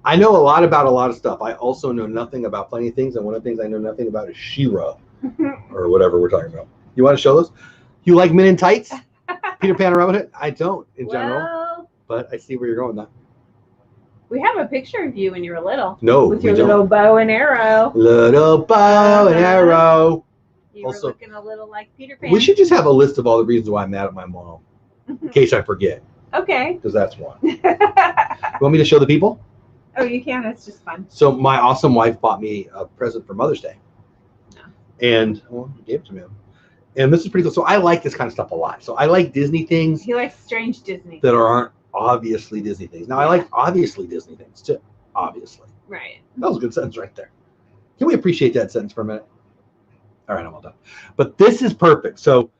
I know a lot about a lot of stuff. I also know nothing about plenty of things, and one of the things I know nothing about is She-Ra, or whatever we're talking about. You want to show those? You like Men in Tights? Peter Pan and Robin Hood? I don't, in general, but I see where you're going with that. We have a picture of you when you were little. No, with your little bow and arrow. Little bow and arrow. You were looking a little like Peter Pan. We should just have a list of all the reasons why I'm mad at my mom, in case I forget. Okay. Because that's one. You want me to show the people? Oh, you can. It's just fun. So my awesome wife bought me a present for Mother's Day. And you gave it to me. And this is pretty cool. So I like this kind of stuff a lot. So I like Disney things. He likes strange Disney that aren't obviously Disney things. Now I like obviously Disney things too. Obviously. Right. That was a good sentence right there. Can we appreciate that sentence for a minute? All right, I'm all done. But this is perfect. So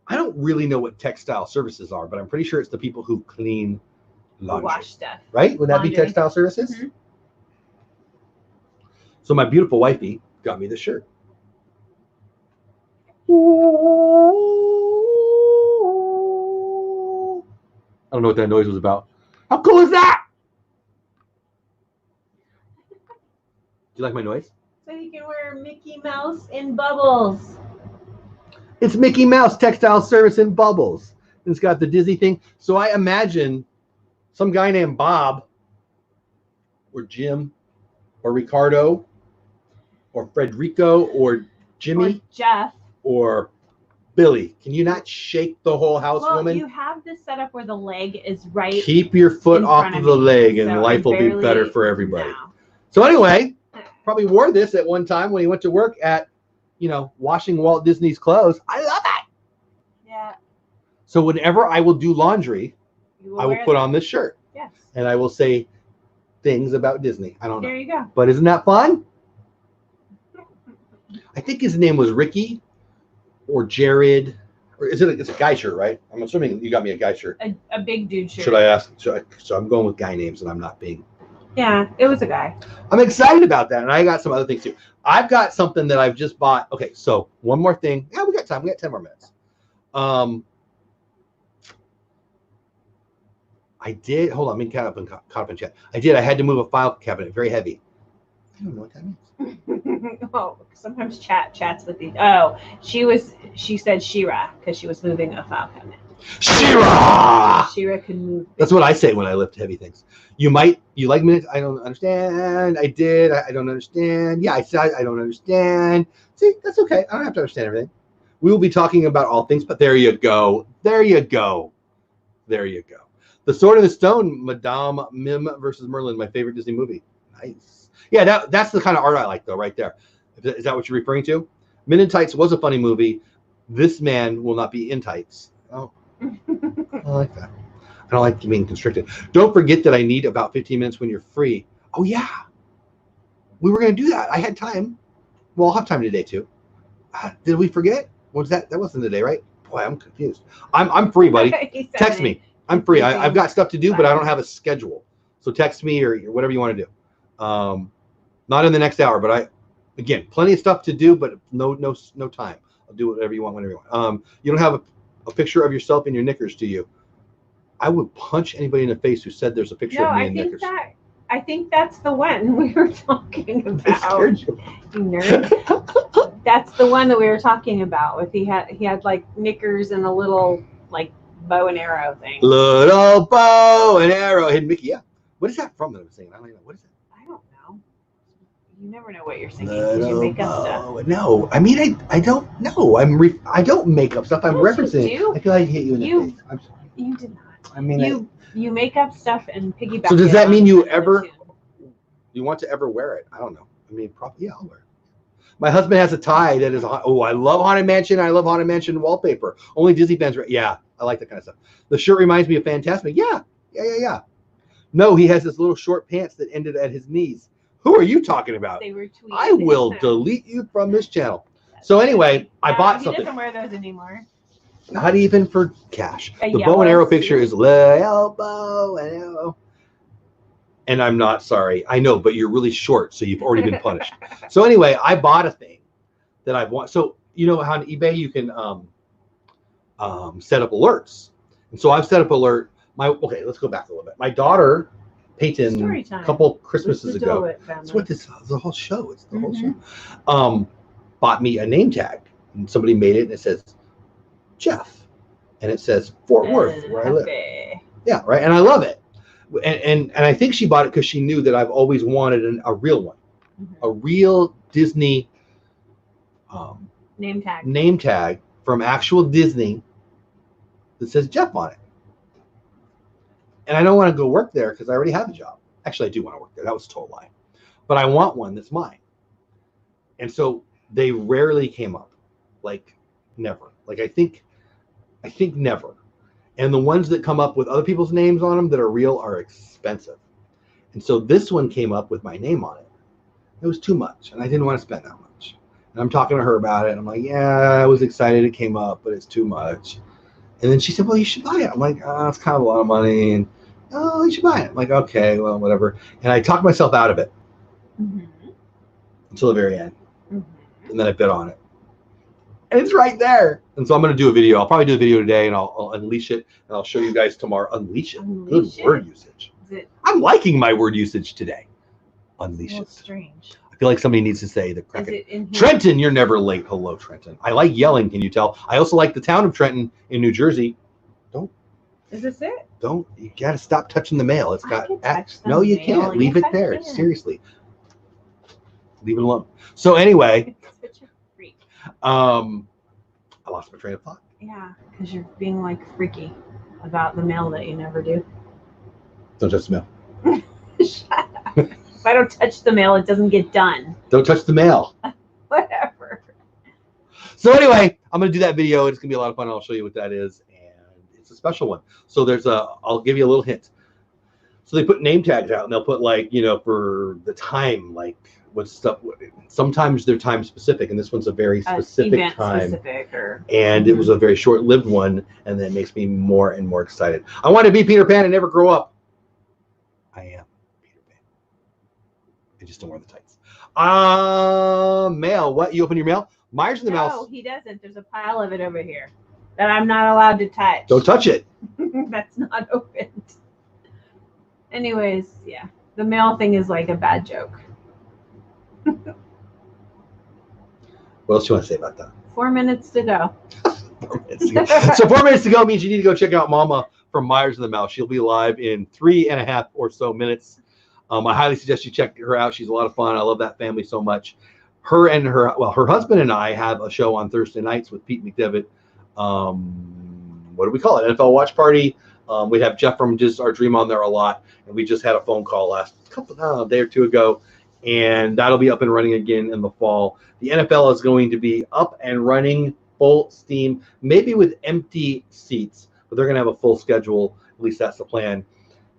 I don't really know what textile services are, but I'm pretty sure it's the people who clean laundry. Wash stuff. Right? Would that be textile services? Mm-hmm. So my beautiful wifey got me this shirt. I don't know what that noise was about. How cool is that? Do you like my noise? So you can wear Mickey Mouse in bubbles. It's Mickey Mouse Textile Service in Bubbles. It's got the Disney thing. So I imagine some guy named Bob or Jim or Ricardo or Frederico or Jimmy or Jeff or Billy. Can you not shake the whole house, woman? You have this set up where the leg is right. Keep your foot off of the leg and life will be better for everybody. No. So anyway, probably wore this at one time when he went to work at, washing Walt Disney's clothes. I love it. Yeah. So whenever I will do laundry, I will put on this shirt. Yes. And I will say things about Disney. I don't know. There you go. But isn't that fun? I think his name was Ricky or Jared. Or it's a guy shirt, right? I'm assuming you got me a guy shirt. A big dude shirt. Should I ask? So I'm going with guy names and I'm not being. Yeah, it was a guy. I'm excited about that. And I got some other things too. I've got something that I've just bought. Okay, so one more thing. Yeah, we got time. We got 10 more minutes. I did. Hold on. I'm caught up in chat. I had to move a file cabinet. Very heavy. I don't know what that means. Oh, sometimes chats with these. Oh, she said She-Ra because she was moving a file cabinet. She-Ra! She-Ra can move. That's what I say when I lift heavy things. You like minutes? I don't understand. I did. I don't understand. Yeah, I said I don't understand. See, that's okay. I don't have to understand everything. We will be talking about all things, but there you go. There you go. There you go. The Sword and the Stone, Madame Mim versus Merlin, my favorite Disney movie. Nice. Yeah, that's the kind of art I like, though, right there. Is that what you're referring to? Men in Tights was a funny movie. This man will not be in tights. Oh, I like that. don't like being constricted. Don't forget that I need about 15 minutes when you're free. Oh yeah, we were gonna do that. I had time. Well, I'll have time today too. Did we forget? Was that wasn't the day, right? Boy, I'm confused. I'm free, buddy. Text me. I'm free. I've got stuff to do, but I don't have a schedule. So text me or whatever you want to do. Not in the next hour, but again, plenty of stuff to do, but no time. I'll do whatever you want whenever you want. You don't have a picture of yourself in your knickers, do you? I would punch anybody in the face who said there's a picture of me in knickers. I think that's the one we were talking about. You nerd. That's the one that we were talking about. With he had like knickers and a little like bow and arrow thing. Little bow and arrow, hidden Mickey. Yeah. What is that from that I'm saying? I don't even know. What is it? I don't know. You never know what you're singing because you make up stuff. No, I mean I don't know. I don't make up stuff. I'm referencing. You I feel like I hit you in the face. I'm sorry. You did not. I mean, you make up stuff and piggyback. So does that mean you want to ever wear it? I don't know. I mean, probably, yeah, I'll wear it. My husband has a tie that is, I love Haunted Mansion. I love Haunted Mansion wallpaper. Only Disney fans, yeah, I like that kind of stuff. The shirt reminds me of Fantasmic. Yeah. No, he has this little short pants that ended at his knees. Who are you talking about? They were tweeting. I will delete you from this channel. So anyway, I bought something. He doesn't wear those anymore. Not even for cash. The bow and arrow picture is little bow and arrow. And I'm not sorry. I know, but you're really short, so you've already been punished. So anyway, I bought a thing that I've wanted. So you know how on eBay you can set up alerts. And so I've set up alert. Okay, let's go back a little bit. My daughter, Peyton, a couple Christmases ago. That's what this is, the whole show. It's the whole show. Bought me a name tag. And somebody made it and it says Jeff. And it says Fort Worth, where I live. Yeah, right. And I love it. And I think she bought it because she knew that I've always wanted a real one, a real Disney name tag from actual Disney that says Jeff on it. And I don't want to go work there because I already have a job. Actually, I do want to work there. That was a total lie. But I want one that's mine. And so they rarely came up, like never. Like I think never. And the ones that come up with other people's names on them that are real are expensive. And so this one came up with my name on it. It was too much, and I didn't want to spend that much. And I'm talking to her about it. And I'm like, yeah, I was excited it came up, but it's too much. And then she said, well, you should buy it. I'm like, it's kind of a lot of money. And, oh, you should buy it. I'm like, okay, well, whatever. And I talked myself out of it until the very end. And then I bid on it. And it's right there. And so I'm going to do a video. I'll probably do a video today, and I'll unleash it, and I'll show you guys tomorrow. Unleash it. Good word usage. I'm liking my word usage today. Unleash it. Strange. I feel like somebody needs to say the Kraken. Trenton, you're never late. Hello, Trenton. I like yelling. Can you tell? I also like the town of Trenton in New Jersey. Don't. Is this it? Don't. You got to stop touching the mail. It's got. No, you can't. Leave it there. Seriously. Leave it alone. So anyway. I lost my train of thought. Yeah, because you're being like freaky about the mail that you never do. Don't touch the mail. Shut up. If I don't touch the mail, it doesn't get done. Don't touch the mail. Whatever. So anyway, I'm going to do that video. It's going to be a lot of fun. I'll show you what that is. And it's a special one. So I'll give you a little hint. So they put name tags out, and they'll put like, for the time, like what stuff. Sometimes they're time specific, and this one's a very specific time. And it was a very short-lived one, and that makes me more and more excited. I want to be Peter Pan and never grow up. I am Peter Pan. I just don't wear the tights. Mail. What? You open your mail? Myers in the Mouse. No, he doesn't. There's a pile of it over here that I'm not allowed to touch. Don't touch it. That's not opened. Anyways, yeah. The mail thing is like a bad joke. What else do you want to say about that? 4 minutes to go. 4 minutes to go. So 4 minutes to go means you need to go check out Mama from Myers in the Mouse. She'll be live in 3.5 or so minutes. I highly suggest you check her out. She's a lot of fun. I love that family so much. Her husband and I have a show on Thursday nights with Pete McDevitt. What do we call it? NFL Watch Party. We have Jeff from Just Our Dream on there a lot. And we just had a phone call a day or two ago. And that'll be up and running again in the fall. The NFL is going to be up and running full steam, maybe with empty seats, but they're going to have a full schedule. At least that's the plan.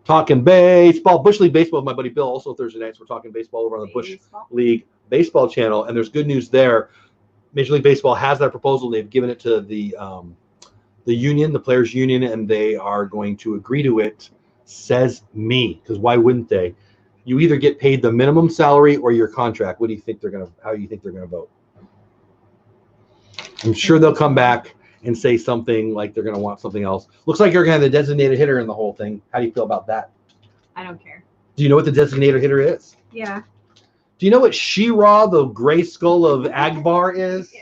Talking baseball, Bush League baseball with my buddy Bill. Also Thursday nights, we're talking baseball over on the Bush League baseball channel. And there's good news there. Major League Baseball has that proposal. They've given it to the union, the players' union, and they are going to agree to it. Says me, because why wouldn't they? You either get paid the minimum salary or your contract. What do you think they're gonna? How do you think they're gonna vote? I'm sure they'll come back and say something like they're gonna want something else. Looks like you're gonna have the designated hitter in the whole thing. How do you feel about that? I don't care. Do you know what the designated hitter is? Yeah. Do you know what She-Ra, the gray skull of Agbar, is?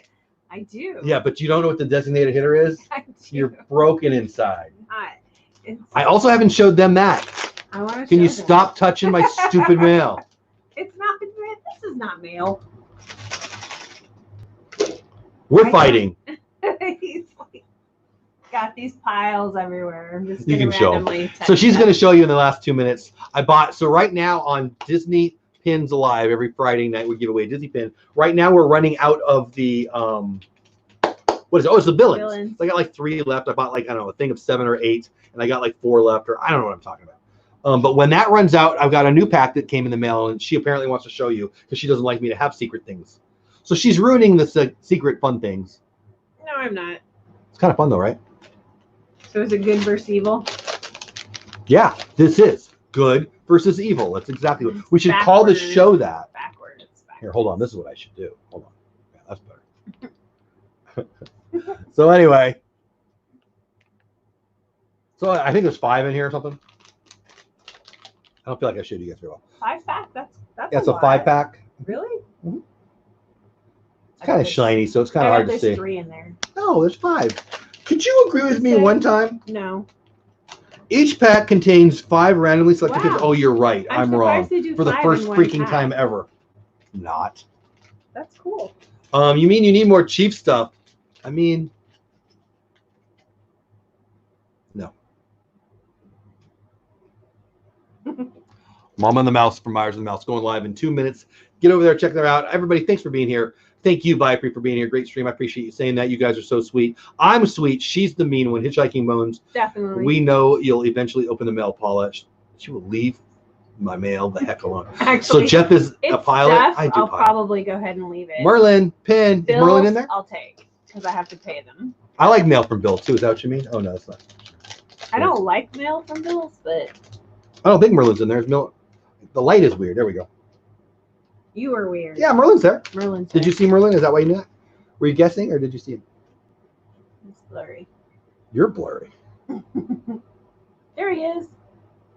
I do. Yeah, but you don't know what the designated hitter is? I do. You're broken inside. It's, I also haven't showed them that. I want to. Can you stop touching my stupid mail? It's not. This is not mail. We're fighting. He's like, got these piles everywhere. I'm just You gonna can show randomly them. So she's going to show you in the last 2 minutes. I bought, so right now on Disney Pins Alive, every Friday night we give away a Disney pin. Right now we're running out of the, what is it? Oh, it's the Villains. So I got like 3 left. I bought like, I don't know, a thing of 7 or 8, and I got like 4 left, or I don't know what I'm talking about. But when that runs out, I've got a new pack that came in the mail, and she apparently wants to show you because she doesn't like me to have secret things. So she's ruining the secret fun things. No, I'm not. It's kind of fun though, right? So is it good versus evil? Yeah, this is good versus evil. That's exactly what we should call the show that. Backwards. Here, hold on. This is what I should do. Hold on. Yeah, that's better. So anyway, so I think there's 5 in here or something. I don't feel like I showed you guys very well. 5-pack. That's yeah, it's a 5-pack. Really? Mm-hmm. It's kind of shiny, so it's kind of hard to see. There's 3 in there. No, there's 5. Could you agree with me one time? No. Each pack contains 5 randomly selected pins. Wow. Oh, you're right. I'm wrong. For the first freaking pack. time ever. Not. That's cool. You mean you need more cheap stuff? I mean, no. Mama and the Mouse from Myers and the Mouse going live in 2 minutes. Get over there, check them out. Everybody, thanks for being here. Thank you, Vipree, for being here. Great stream. I appreciate you saying that. You guys are so sweet. I'm sweet. She's the mean one. Hitchhiking Bones. Definitely. We know you'll eventually open the mail, Paula. She will leave my mail the heck alone. Actually, so Jeff is a pilot. Jeff, I do I'll pilot. probably go ahead and leave it. Merlin, pin. Is Merlin in there? I'll take because I have to pay them. I like mail from Bill too. Is that what you mean? Oh no, that's not. I don't like mail from Bills, but I don't think Merlin's in there. The light is weird. There we go. You were weird. Yeah, Merlin's there. Merlin's there. Did you see Merlin? Is that why you knew that? Were you guessing or did you see him? It's blurry. You're blurry. There he is.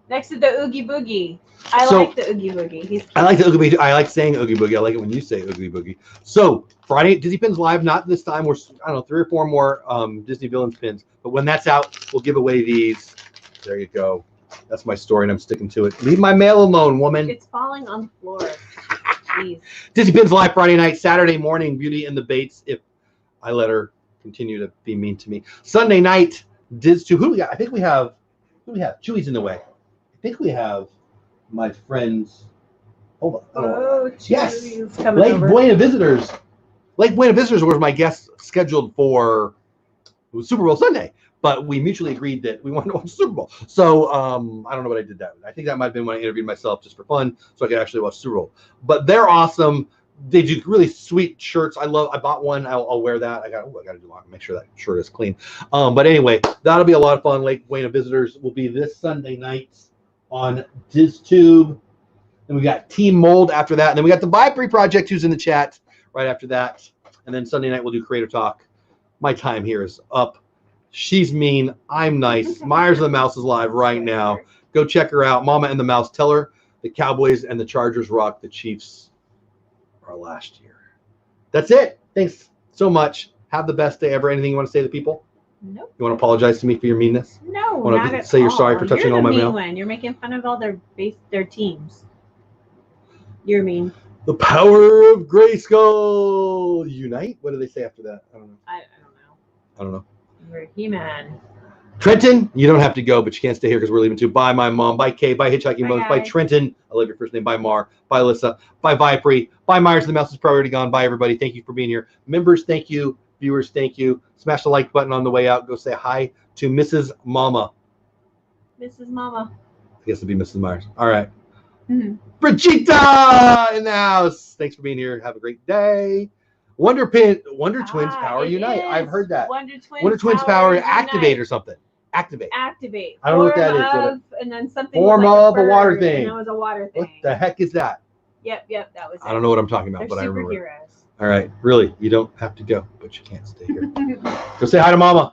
Next to the Oogie Boogie. I like the Oogie Boogie. He's cute. I like the Oogie Boogie. I like saying Oogie Boogie. I like it when you say Oogie Boogie. So Friday, Disney Pins Live, not this time. We're, I don't know, 3 or 4 more Disney Villains pins. But when that's out, we'll give away these. There you go. That's my story, and I'm sticking to it. Leave my mail alone, woman. It's falling on the floor. Jeez. Disney Pins Live Friday night, Saturday morning, Beauty and the Bates, if I let her continue to be mean to me. Sunday night, Diz2. Who do we got? I think we have, who do we have? Chewy's in the way. I think we have my friends. Hold on. Oh, yes. Coming Lake over. Buena Visitors. Lake Buena Visitors was my guest scheduled for Super Bowl Sunday. But we mutually agreed that we wanted to watch the Super Bowl. So I don't know what I did that with. I think that might have been when I interviewed myself just for fun, so I could actually watch Super Bowl. But they're awesome. They do really sweet shirts. I bought one. I'll wear that. I got to do long. Make sure that shirt is clean. But anyway, that'll be a lot of fun. Lake Buena Visitors will be this Sunday night on DizTube. And we got Team Mold after that. And then we got the Vipree Project who's in the chat right after that. And then Sunday night we'll do Creator Talk. My time here is up. She's mean. I'm nice. Myers and the Mouse is live right now. Go check her out. Mama and the Mouse. Tell her the Cowboys and the Chargers rock. The Chiefs are last year. That's it. Thanks so much. Have the best day ever. Anything you want to say to people? Nope. You want to apologize to me for your meanness? No, want not to at say you're all. sorry for touching all my mail? One. You're making fun of all their teams. You're mean. The power of Grayskull. Unite? What do they say after that? I don't know. I don't know. You're He-Man. Trenton, you don't have to go, but you can't stay here because we're leaving too. Bye, my mom. Bye, Kay. Bye, Hitchhiking Bones. Bye, Trenton. I love your first name. Bye, Mar. Bye, Alyssa. Bye, Vipree. Bye, Myers and the Mouse is probably already gone. Bye, everybody. Thank you for being here. Members, thank you. Viewers, thank you. Smash the like button on the way out. Go say hi to Mrs. Mama. Mrs. Mama. I guess it'd be Mrs. Myers. All right. Mm-hmm. Brigitta in the house. Thanks for being here. Have a great day. Wonder Twins Power Unite. I've heard that. Wonder Twins Power Unite. Activate or something. Activate. Activate. I don't know what that is. And then something. Form like of a water thing. And that was a water thing. What the heck is that? Yep, that was it. I don't know what I'm talking about, They're but I remember. superheroes. All right, really, you don't have to go, but you can't stay here. Go say hi to Mama.